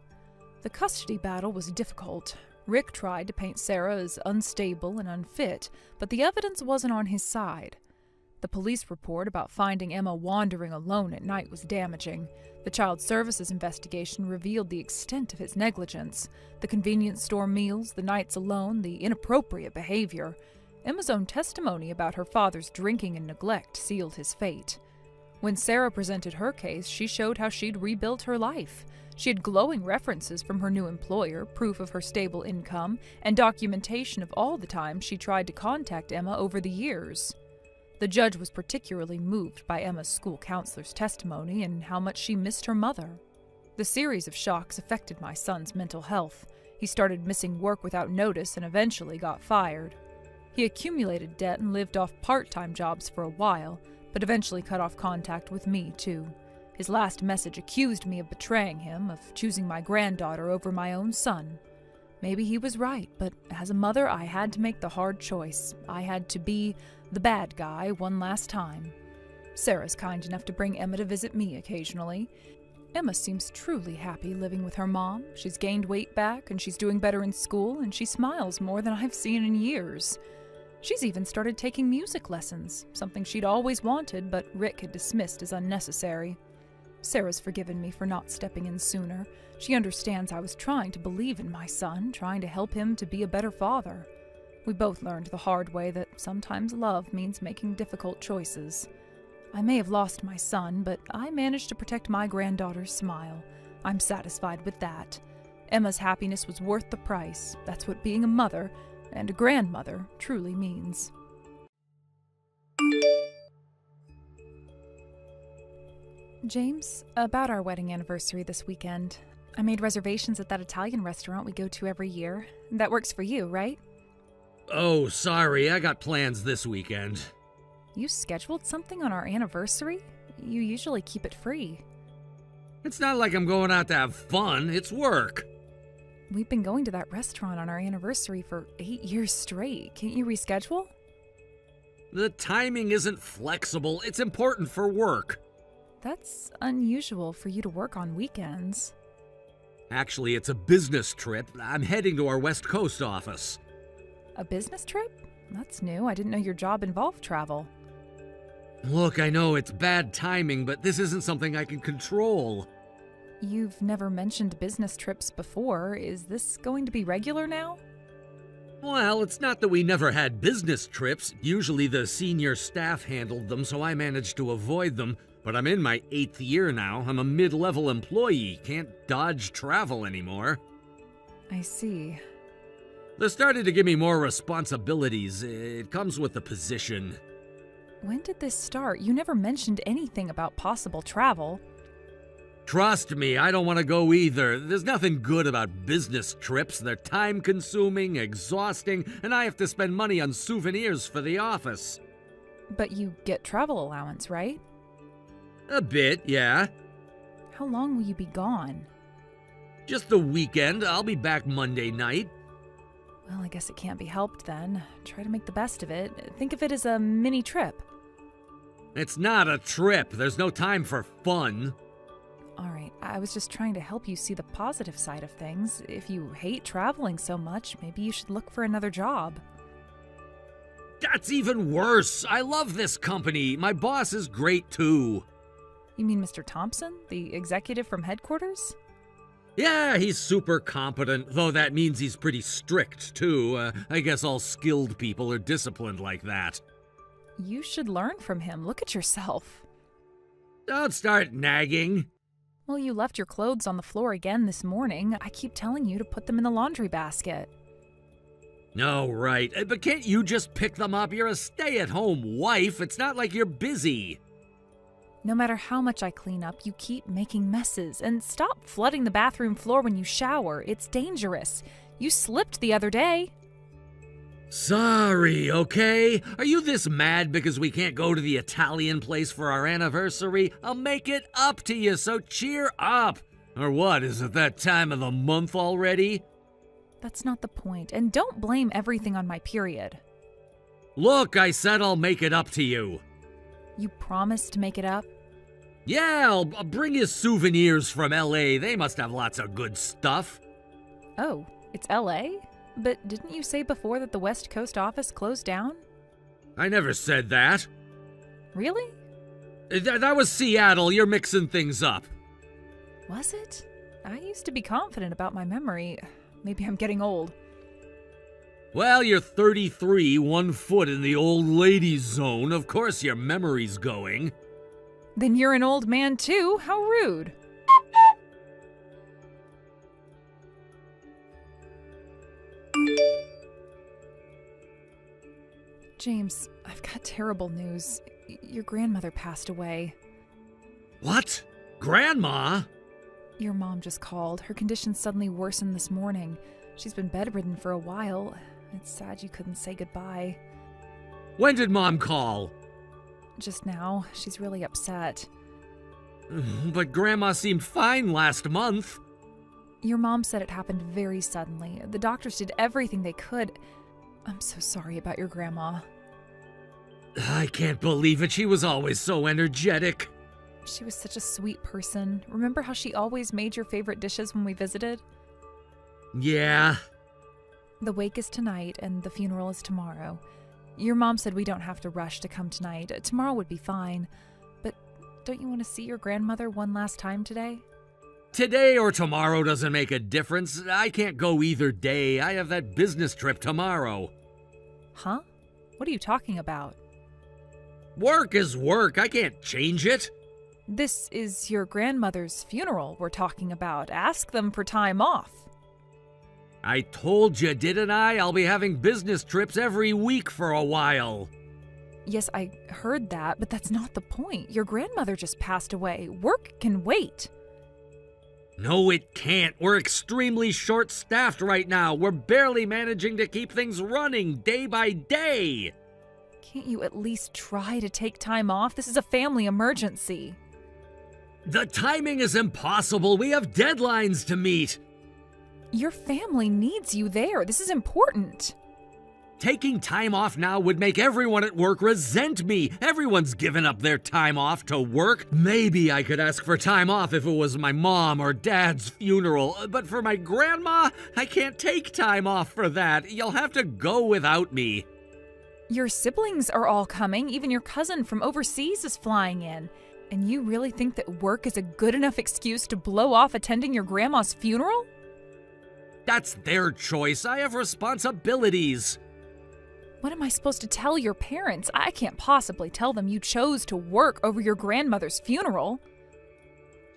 The custody battle was difficult. Rick tried to paint Sarah as unstable and unfit, but the evidence wasn't on his side. The police report about finding Emma wandering alone at night was damaging. The Child Services investigation revealed the extent of his negligence. The convenience store meals, the nights alone, the inappropriate behavior. Emma's own testimony about her father's drinking and neglect sealed his fate. When Sarah presented her case, she showed how she'd rebuilt her life. She had glowing references from her new employer, proof of her stable income, and documentation of all the times she tried to contact Emma over the years. The judge was particularly moved by Emma's school counselor's testimony and how much she missed her mother. The series of shocks affected my son's mental health. He started missing work without notice and eventually got fired. He accumulated debt and lived off part-time jobs for a while, but eventually cut off contact with me, too. His last message accused me of betraying him, of choosing my granddaughter over my own son. Maybe he was right, but as a mother, I had to make the hard choice. I had to be the bad guy one last time. Sarah's kind enough to bring Emma to visit me occasionally. Emma seems truly happy living with her mom. She's gained weight back, and she's doing better in school, and she smiles more than I've seen in years. She's even started taking music lessons, something she'd always wanted, but Rick had dismissed as unnecessary. Sarah's forgiven me for not stepping in sooner. She understands I was trying to believe in my son, trying to help him to be a better father. We both learned the hard way that sometimes love means making difficult choices. I may have lost my son, but I managed to protect my granddaughter's smile. I'm satisfied with that. Emma's happiness was worth the price. That's what being a mother and a grandmother truly means. James, about our wedding anniversary this weekend. I made reservations at that Italian restaurant we go to every year. That works for you, right? Oh, sorry, I got plans this weekend. You scheduled something on our anniversary? You usually keep it free. It's not like I'm going out to have fun, it's work. We've been going to that restaurant on our anniversary for 8 years straight. Can't you reschedule? The timing isn't flexible, it's important for work. That's unusual for you to work on weekends. Actually, it's a business trip. I'm heading to our West Coast office. A business trip? That's new. I didn't know your job involved travel. Look, I know it's bad timing, but this isn't something I can control. You've never mentioned business trips before. Is this going to be regular now? Well, it's not that we never had business trips. Usually the senior staff handled them, so I managed to avoid them. But I'm in my 8th year now. I'm a mid-level employee. Can't dodge travel anymore. I see. They're starting to give me more responsibilities. It comes with the position. When did this start? You never mentioned anything about possible travel. Trust me, I don't want to go either. There's nothing good about business trips. They're time-consuming, exhausting, and I have to spend money on souvenirs for the office. But you get travel allowance, right? A bit, yeah. How long will you be gone? Just the weekend. I'll be back Monday night. Well, I guess it can't be helped then. Try to make the best of it. Think of it as a mini trip. It's not a trip. There's no time for fun. All right, I was just trying to help you see the positive side of things. If you hate traveling so much, maybe you should look for another job. That's even worse. I love this company. My boss is great too. You mean Mr. Thompson, the executive from headquarters? Yeah, he's super competent, though that means he's pretty strict too. I guess all skilled people are disciplined like that. You should learn from him. Look at yourself. Don't start nagging. Well, you left your clothes on the floor again this morning. I keep telling you to put them in the laundry basket. No, right. But can't you just pick them up? You're a stay-at-home wife. It's not like you're busy. No matter how much I clean up, you keep making messes. And stop flooding the bathroom floor when you shower. It's dangerous. You slipped the other day. Sorry, okay? Are you this mad because we can't go to the Italian place for our anniversary? I'll make it up to you, so cheer up. Or what, is it that time of the month already? That's not the point. And don't blame everything on my period. Look, I said I'll make it up to you. You promised to make it up? Yeah, I'll bring you souvenirs from L.A. They must have lots of good stuff. Oh, it's L.A.? But didn't you say before that the West Coast office closed down? I never said that. Really? That was Seattle. You're mixing things up. Was it? I used to be confident about my memory. Maybe I'm getting old. Well, you're 33, 1 foot in the old ladies zone. Of course your memory's going. Then you're an old man too? How rude. James, I've got terrible news. Your grandmother passed away. What? Grandma? Your mom just called. Her condition suddenly worsened this morning. She's been bedridden for a while. It's sad you couldn't say goodbye. When did Mom call? Just now. She's really upset. But Grandma seemed fine last month. Your mom said it happened very suddenly. The doctors did everything they could. I'm so sorry about your grandma. I can't believe it. She was always so energetic. She was such a sweet person. Remember how she always made your favorite dishes when we visited? Yeah. The wake is tonight and the funeral is tomorrow. Your mom said we don't have to rush to come tonight. Tomorrow would be fine. But don't you want to see your grandmother one last time today? Today or tomorrow doesn't make a difference. I can't go either day. I have that business trip tomorrow. Huh? What are you talking about? Work is work. I can't change it. This is your grandmother's funeral we're talking about. Ask them for time off. I told you, didn't I? I'll be having business trips every week for a while. Yes, I heard that, but that's not the point. Your grandmother just passed away. Work can wait. No, it can't. We're extremely short-staffed right now. We're barely managing to keep things running day by day. Can't you at least try to take time off? This is a family emergency. The timing is impossible. We have deadlines to meet. Your family needs you there. This is important. Taking time off now would make everyone at work resent me. Everyone's given up their time off to work. Maybe I could ask for time off if it was my mom or dad's funeral, but for my grandma, I can't take time off for that. You'll have to go without me. Your siblings are all coming. Even your cousin from overseas is flying in. And you really think that work is a good enough excuse to blow off attending your grandma's funeral? That's their choice. I have responsibilities. What am I supposed to tell your parents? I can't possibly tell them you chose to work over your grandmother's funeral.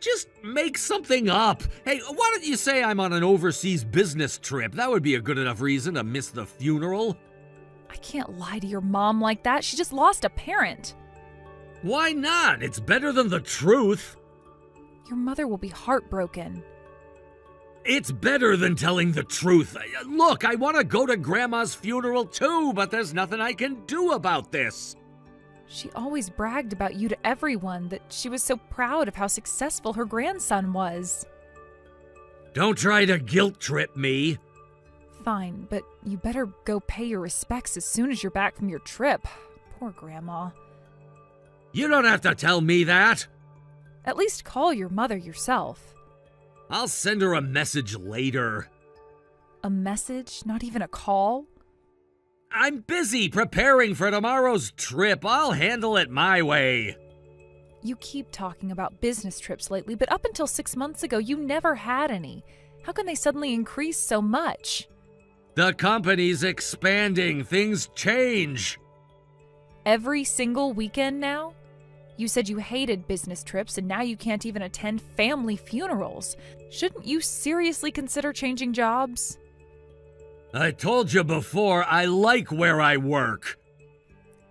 Just make something up. Hey, why don't you say I'm on an overseas business trip? That would be a good enough reason to miss the funeral. I can't lie to your mom like that. She just lost a parent. Why not? It's better than the truth. Your mother will be heartbroken. It's better than telling the truth. Look, I want to go to Grandma's funeral too, but there's nothing I can do about this. She always bragged about you to everyone, that she was so proud of how successful her grandson was. Don't try to guilt trip me. Fine, but you better go pay your respects as soon as you're back from your trip. Poor Grandma. You don't have to tell me that. At least call your mother yourself. I'll send her a message later. A message? Not even a call? I'm busy preparing for tomorrow's trip. I'll handle it my way. You keep talking about business trips lately, but up until 6 months ago, you never had any. How can they suddenly increase so much? The company's expanding. Things change. Every single weekend now? You said you hated business trips, and now you can't even attend family funerals. Shouldn't you seriously consider changing jobs? I told you before, I like where I work.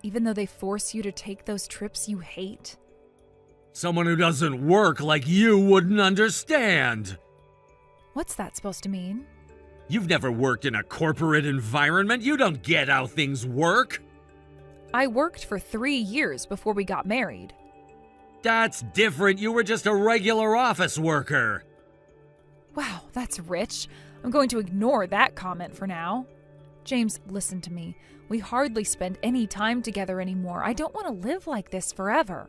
Even though they force you to take those trips you hate? Someone who doesn't work like you wouldn't understand. What's that supposed to mean? You've never worked in a corporate environment. You don't get how things work. I worked for 3 years before we got married. That's different. You were just a regular office worker. Wow, that's rich. I'm going to ignore that comment for now. James, listen to me. We hardly spend any time together anymore. I don't want to live like this forever.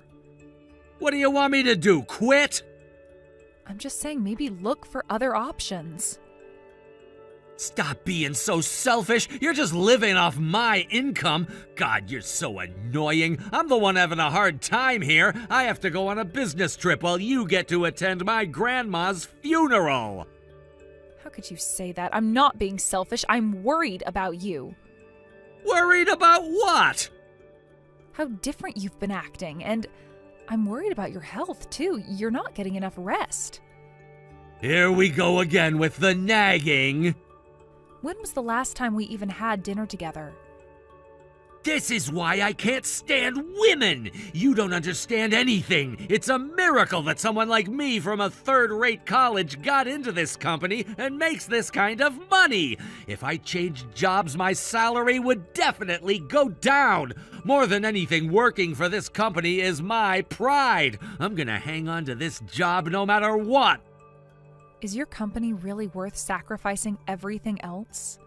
What do you want me to do, quit? I'm just saying maybe look for other options. Stop being so selfish. You're just living off my income. God, you're so annoying. I'm the one having a hard time here. I have to go on a business trip while you get to attend my grandma's funeral. How could you say that? I'm not being selfish. I'm worried about you. Worried about what? How different you've been acting, and I'm worried about your health, too. You're not getting enough rest. Here we go again with the nagging. When was the last time we even had dinner together? This is why I can't stand women! You don't understand anything. It's a miracle that someone like me from a third-rate college got into this company and makes this kind of money. If I changed jobs, my salary would definitely go down. More than anything, working for this company is my pride. I'm gonna hang on to this job no matter what. Is your company really worth sacrificing everything else?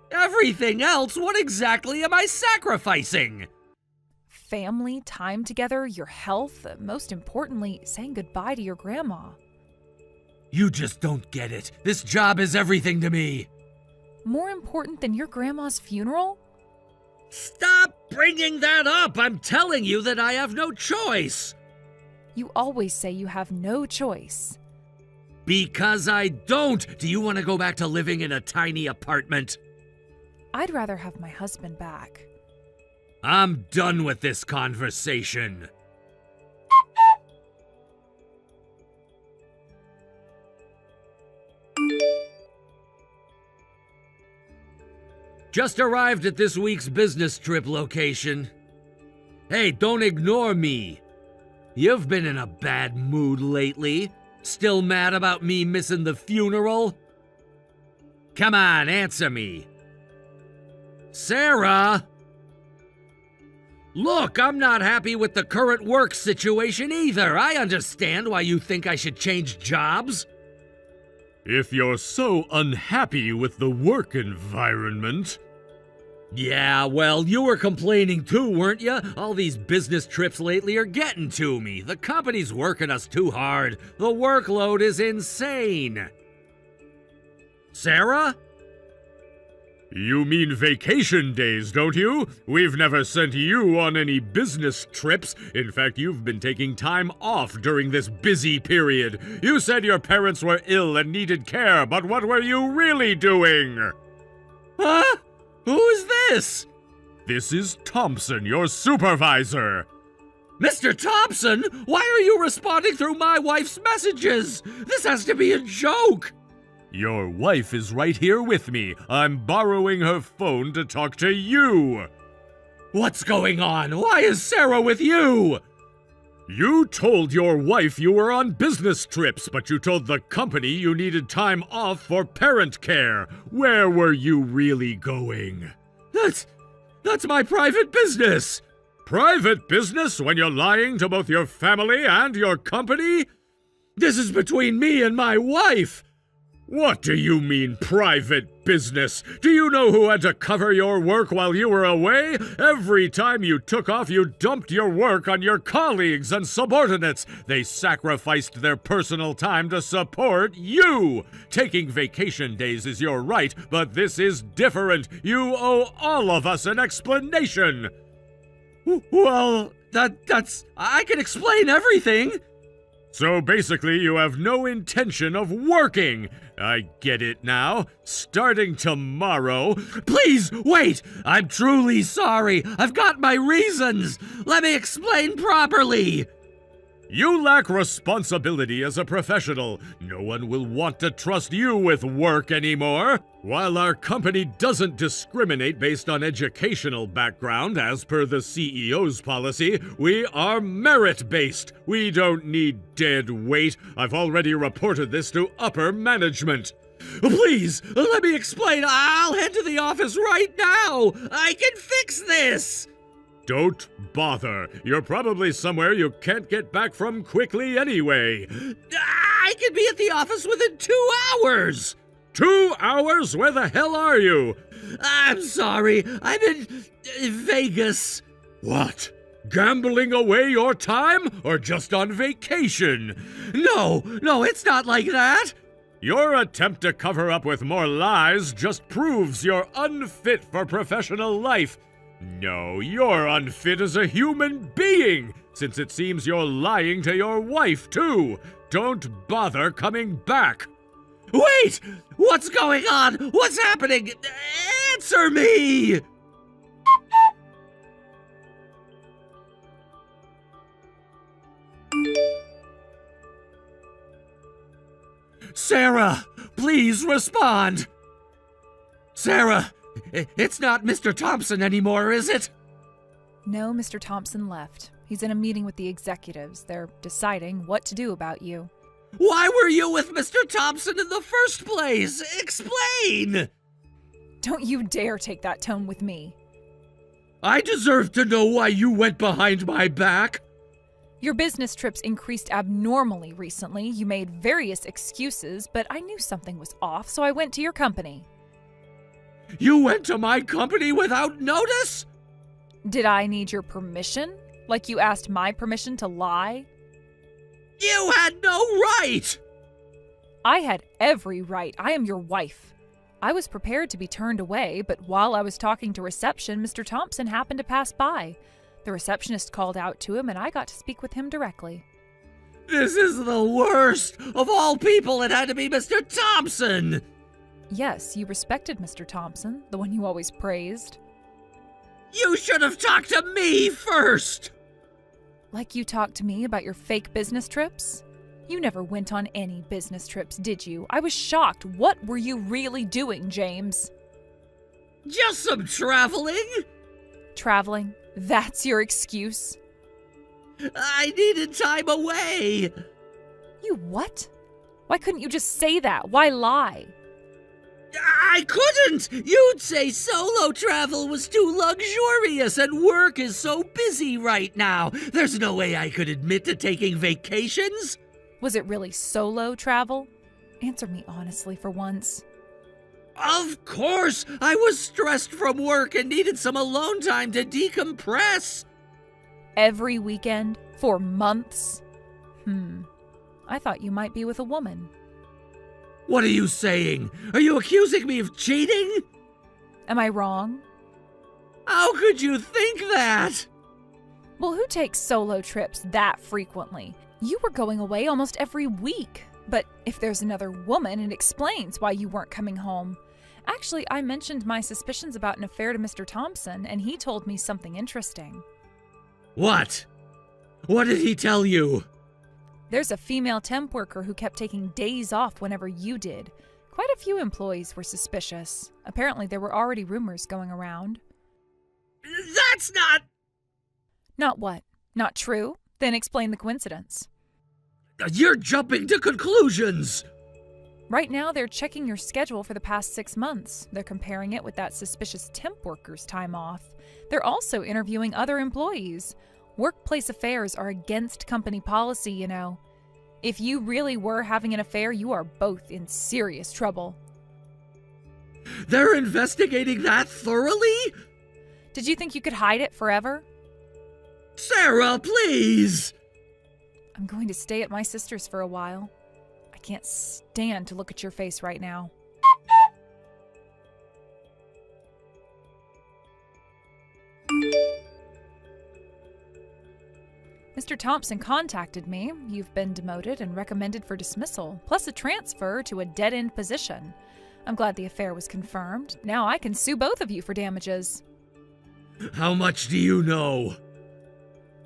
Everything else? What exactly am I sacrificing? Family, time together, your health, most importantly, saying goodbye to your grandma. You just don't get it. This job is everything to me. More important than your grandma's funeral? Stop bringing that up! I'm telling you that I have no choice. You always say you have no choice. Because I don't. Do you want to go back to living in a tiny apartment? I'd rather have my husband back. I'm done with this conversation. Just arrived at this week's business trip location. Hey, don't ignore me. You've been in a bad mood lately. Still mad about me missing the funeral? Come on, answer me. Sarah? Look, I'm not happy with the current work situation either. I understand why you think I should change jobs. If you're so unhappy with the work environment... Yeah, well, you were complaining too, weren't you? All these business trips lately are getting to me. The company's working us too hard. The workload is insane. Sarah? You mean vacation days, don't you? We've never sent you on any business trips. In fact, you've been taking time off during this busy period. You said your parents were ill and needed care, but what were you really doing? Huh? Who is this? This is Thompson, your supervisor. Mr. Thompson, why are you responding through my wife's messages? This has to be a joke. Your wife is right here with me. I'm borrowing her phone to talk to you. What's going on? Why is Sarah with you? You told your wife you were on business trips, but you told the company you needed time off for parent care. Where were you really going? That's my private business. Private business when you're lying to both your family and your company? This is between me and my wife. What do you mean, private business? Do you know who had to cover your work while you were away? Every time you took off, you dumped your work on your colleagues and subordinates. They sacrificed their personal time to support you. Taking vacation days is your right, but this is different. You owe all of us an explanation. Well, that's... I can explain everything. So basically, you have no intention of working. I get it now. Starting tomorrow... Please, wait! I'm truly sorry. I've got my reasons. Let me explain properly. You lack responsibility as a professional. No one will want to trust you with work anymore. While our company doesn't discriminate based on educational background, as per the CEO's policy, we are merit-based. We don't need dead weight. I've already reported this to upper management. Please, let me explain. I'll head to the office right now. I can fix this. Don't bother. You're probably somewhere you can't get back from quickly anyway. I can be at the office within 2 hours. 2 hours? Where the hell are you? I'm sorry. I'm in Vegas. What? Gambling away your time? Or just on vacation? No, it's not like that. Your attempt to cover up with more lies just proves you're unfit for professional life. No, you're unfit as a human being, since it seems you're lying to your wife, too. Don't bother coming back. Wait! What's going on? What's happening? Answer me! Sarah, please respond. Sarah, it's not Mr. Thompson anymore, is it? No, Mr. Thompson left. He's in a meeting with the executives. They're deciding what to do about you. Why were you with Mr. Thompson in the first place? Explain! Don't you dare take that tone with me. I deserve to know why you went behind my back. Your business trips increased abnormally recently. You made various excuses, but I knew something was off, so I went to your company. You went to my company without notice? Did I need your permission? Like you asked my permission to lie? You had no right! I had every right. I am your wife. I was prepared to be turned away, but while I was talking to reception, Mr. Thompson happened to pass by. The receptionist called out to him, and I got to speak with him directly. This is the worst! Of all people, it had to be Mr. Thompson! Yes, you respected Mr. Thompson, the one you always praised. You should have talked to me first! Like you talked to me about your fake business trips? You never went on any business trips, did you? I was shocked. What were you really doing, James? Just some traveling. Traveling? That's your excuse? I needed time away. You what? Why couldn't you just say that? Why lie? I couldn't! You'd say solo travel was too luxurious and work is so busy right now. There's no way I could admit to taking vacations. Was it really solo travel? Answer me honestly for once. Of course! I was stressed from work and needed some alone time to decompress. Every weekend? For months? I thought you might be with a woman. What are you saying? Are you accusing me of cheating? Am I wrong? How could you think that? Well, who takes solo trips that frequently? You were going away almost every week. But if there's another woman, it explains why you weren't coming home. Actually, I mentioned my suspicions about an affair to Mr. Thompson, and he told me something interesting. What? What did he tell you? There's a female temp worker who kept taking days off whenever you did. Quite a few employees were suspicious. Apparently, there were already rumors going around. That's not... Not what? Not true? Then explain the coincidence. You're jumping to conclusions! Right now, they're checking your schedule for the past 6 months. They're comparing it with that suspicious temp worker's time off. They're also interviewing other employees. Workplace affairs are against company policy, you know. If you really were having an affair, you are both in serious trouble. They're investigating that thoroughly? Did you think you could hide it forever? Sarah, please! I'm going to stay at my sister's for a while. I can't stand to look at your face right now. Mr. Thompson contacted me. You've been demoted and recommended for dismissal, plus a transfer to a dead-end position. I'm glad the affair was confirmed. Now I can sue both of you for damages. How much do you know?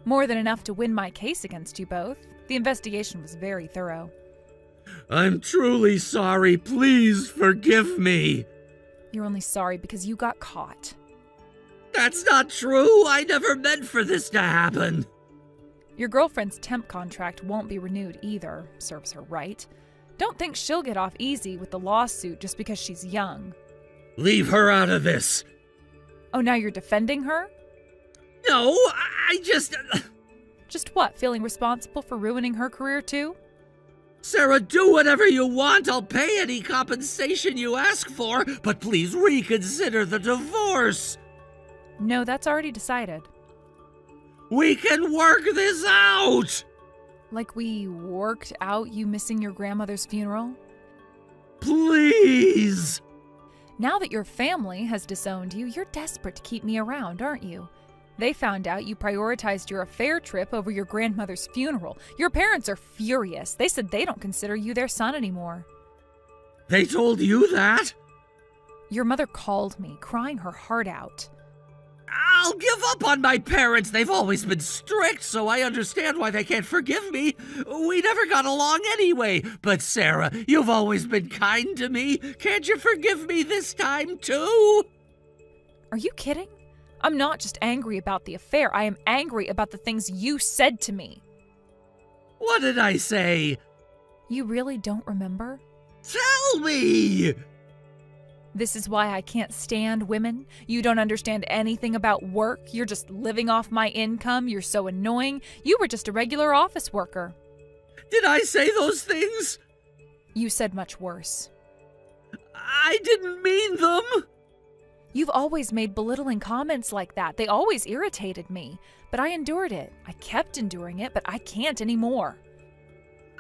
More than enough to win my case against you both. The investigation was very thorough. I'm truly sorry. Please forgive me. You're only sorry because you got caught. That's not true. I never meant for this to happen. Your girlfriend's temp contract won't be renewed either. Serves her right. Don't think she'll get off easy with the lawsuit just because she's young. Leave her out of this. Oh, now you're defending her? No, I just... Just what, feeling responsible for ruining her career too? Sarah, do whatever you want. I'll pay any compensation you ask for, but please reconsider the divorce. No, that's already decided. We can work this out! Like we worked out you missing your grandmother's funeral? Please! Now that your family has disowned you, you're desperate to keep me around, aren't you? They found out you prioritized your affair trip over your grandmother's funeral. Your parents are furious. They said they don't consider you their son anymore. They told you that? Your mother called me, crying her heart out. I'll give up on my parents. They've always been strict, so I understand why they can't forgive me. We never got along anyway. But Sarah, you've always been kind to me. Can't you forgive me this time, too? Are you kidding? I'm not just angry about the affair. I am angry about the things you said to me. What did I say? You really don't remember? Tell me! This is why I can't stand women. You don't understand anything about work. You're just living off my income. You're so annoying. You were just a regular office worker. Did I say those things? You said much worse. I didn't mean them. You've always made belittling comments like that. They always irritated me. But I endured it. I kept enduring it, but I can't anymore.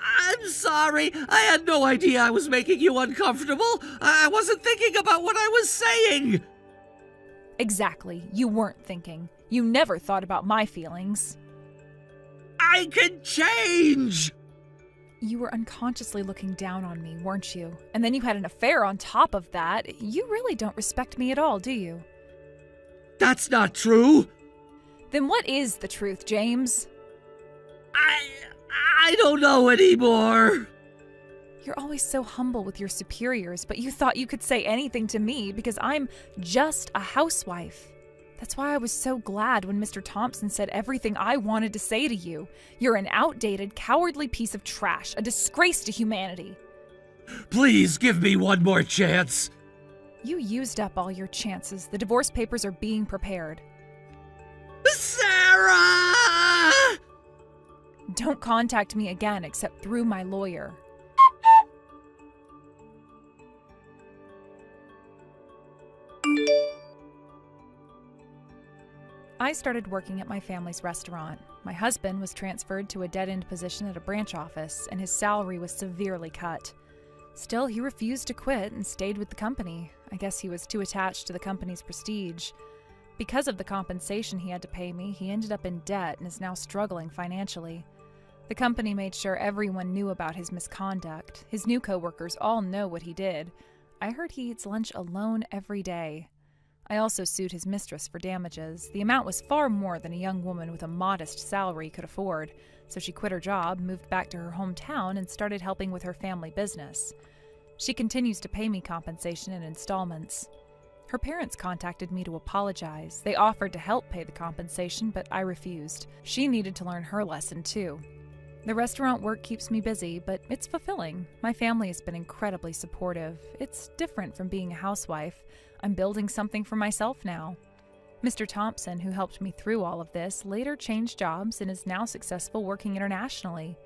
I'm sorry. I had no idea I was making you uncomfortable. I wasn't thinking about what I was saying. Exactly. You weren't thinking. You never thought about my feelings. I can change. You were unconsciously looking down on me, weren't you? And then you had an affair on top of that. You really don't respect me at all, do you? That's not true. Then what is the truth, James? I don't know anymore. You're always so humble with your superiors, but you thought you could say anything to me because I'm just a housewife. That's why I was so glad when Mr. Thompson said everything I wanted to say to you. You're an outdated, cowardly piece of trash, a disgrace to humanity. Please give me one more chance. You used up all your chances. The divorce papers are being prepared. Sarah! Don't contact me again except through my lawyer. I started working at my family's restaurant. My husband was transferred to a dead-end position at a branch office, and his salary was severely cut. Still, he refused to quit and stayed with the company. I guess he was too attached to the company's prestige. Because of the compensation he had to pay me, he ended up in debt and is now struggling financially. The company made sure everyone knew about his misconduct. His new coworkers all know what he did. I heard he eats lunch alone every day. I also sued his mistress for damages. The amount was far more than a young woman with a modest salary could afford, so she quit her job, moved back to her hometown, and started helping with her family business. She continues to pay me compensation in installments. Her parents contacted me to apologize. They offered to help pay the compensation, but I refused. She needed to learn her lesson, too. The restaurant work keeps me busy, but it's fulfilling. My family has been incredibly supportive. It's different from being a housewife. I'm building something for myself now. Mr. Thompson, who helped me through all of this, later changed jobs and is now successful working internationally.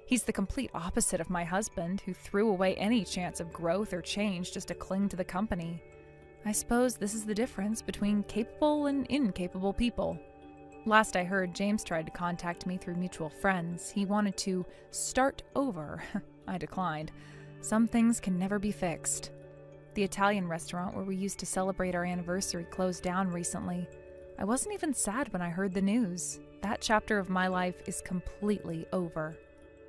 He's the complete opposite of my husband, who threw away any chance of growth or change just to cling to the company. I suppose this is the difference between capable and incapable people. Last I heard, James tried to contact me through mutual friends. He wanted to start over. I declined. Some things can never be fixed. The Italian restaurant where we used to celebrate our anniversary closed down recently. I wasn't even sad when I heard the news. That chapter of my life is completely over.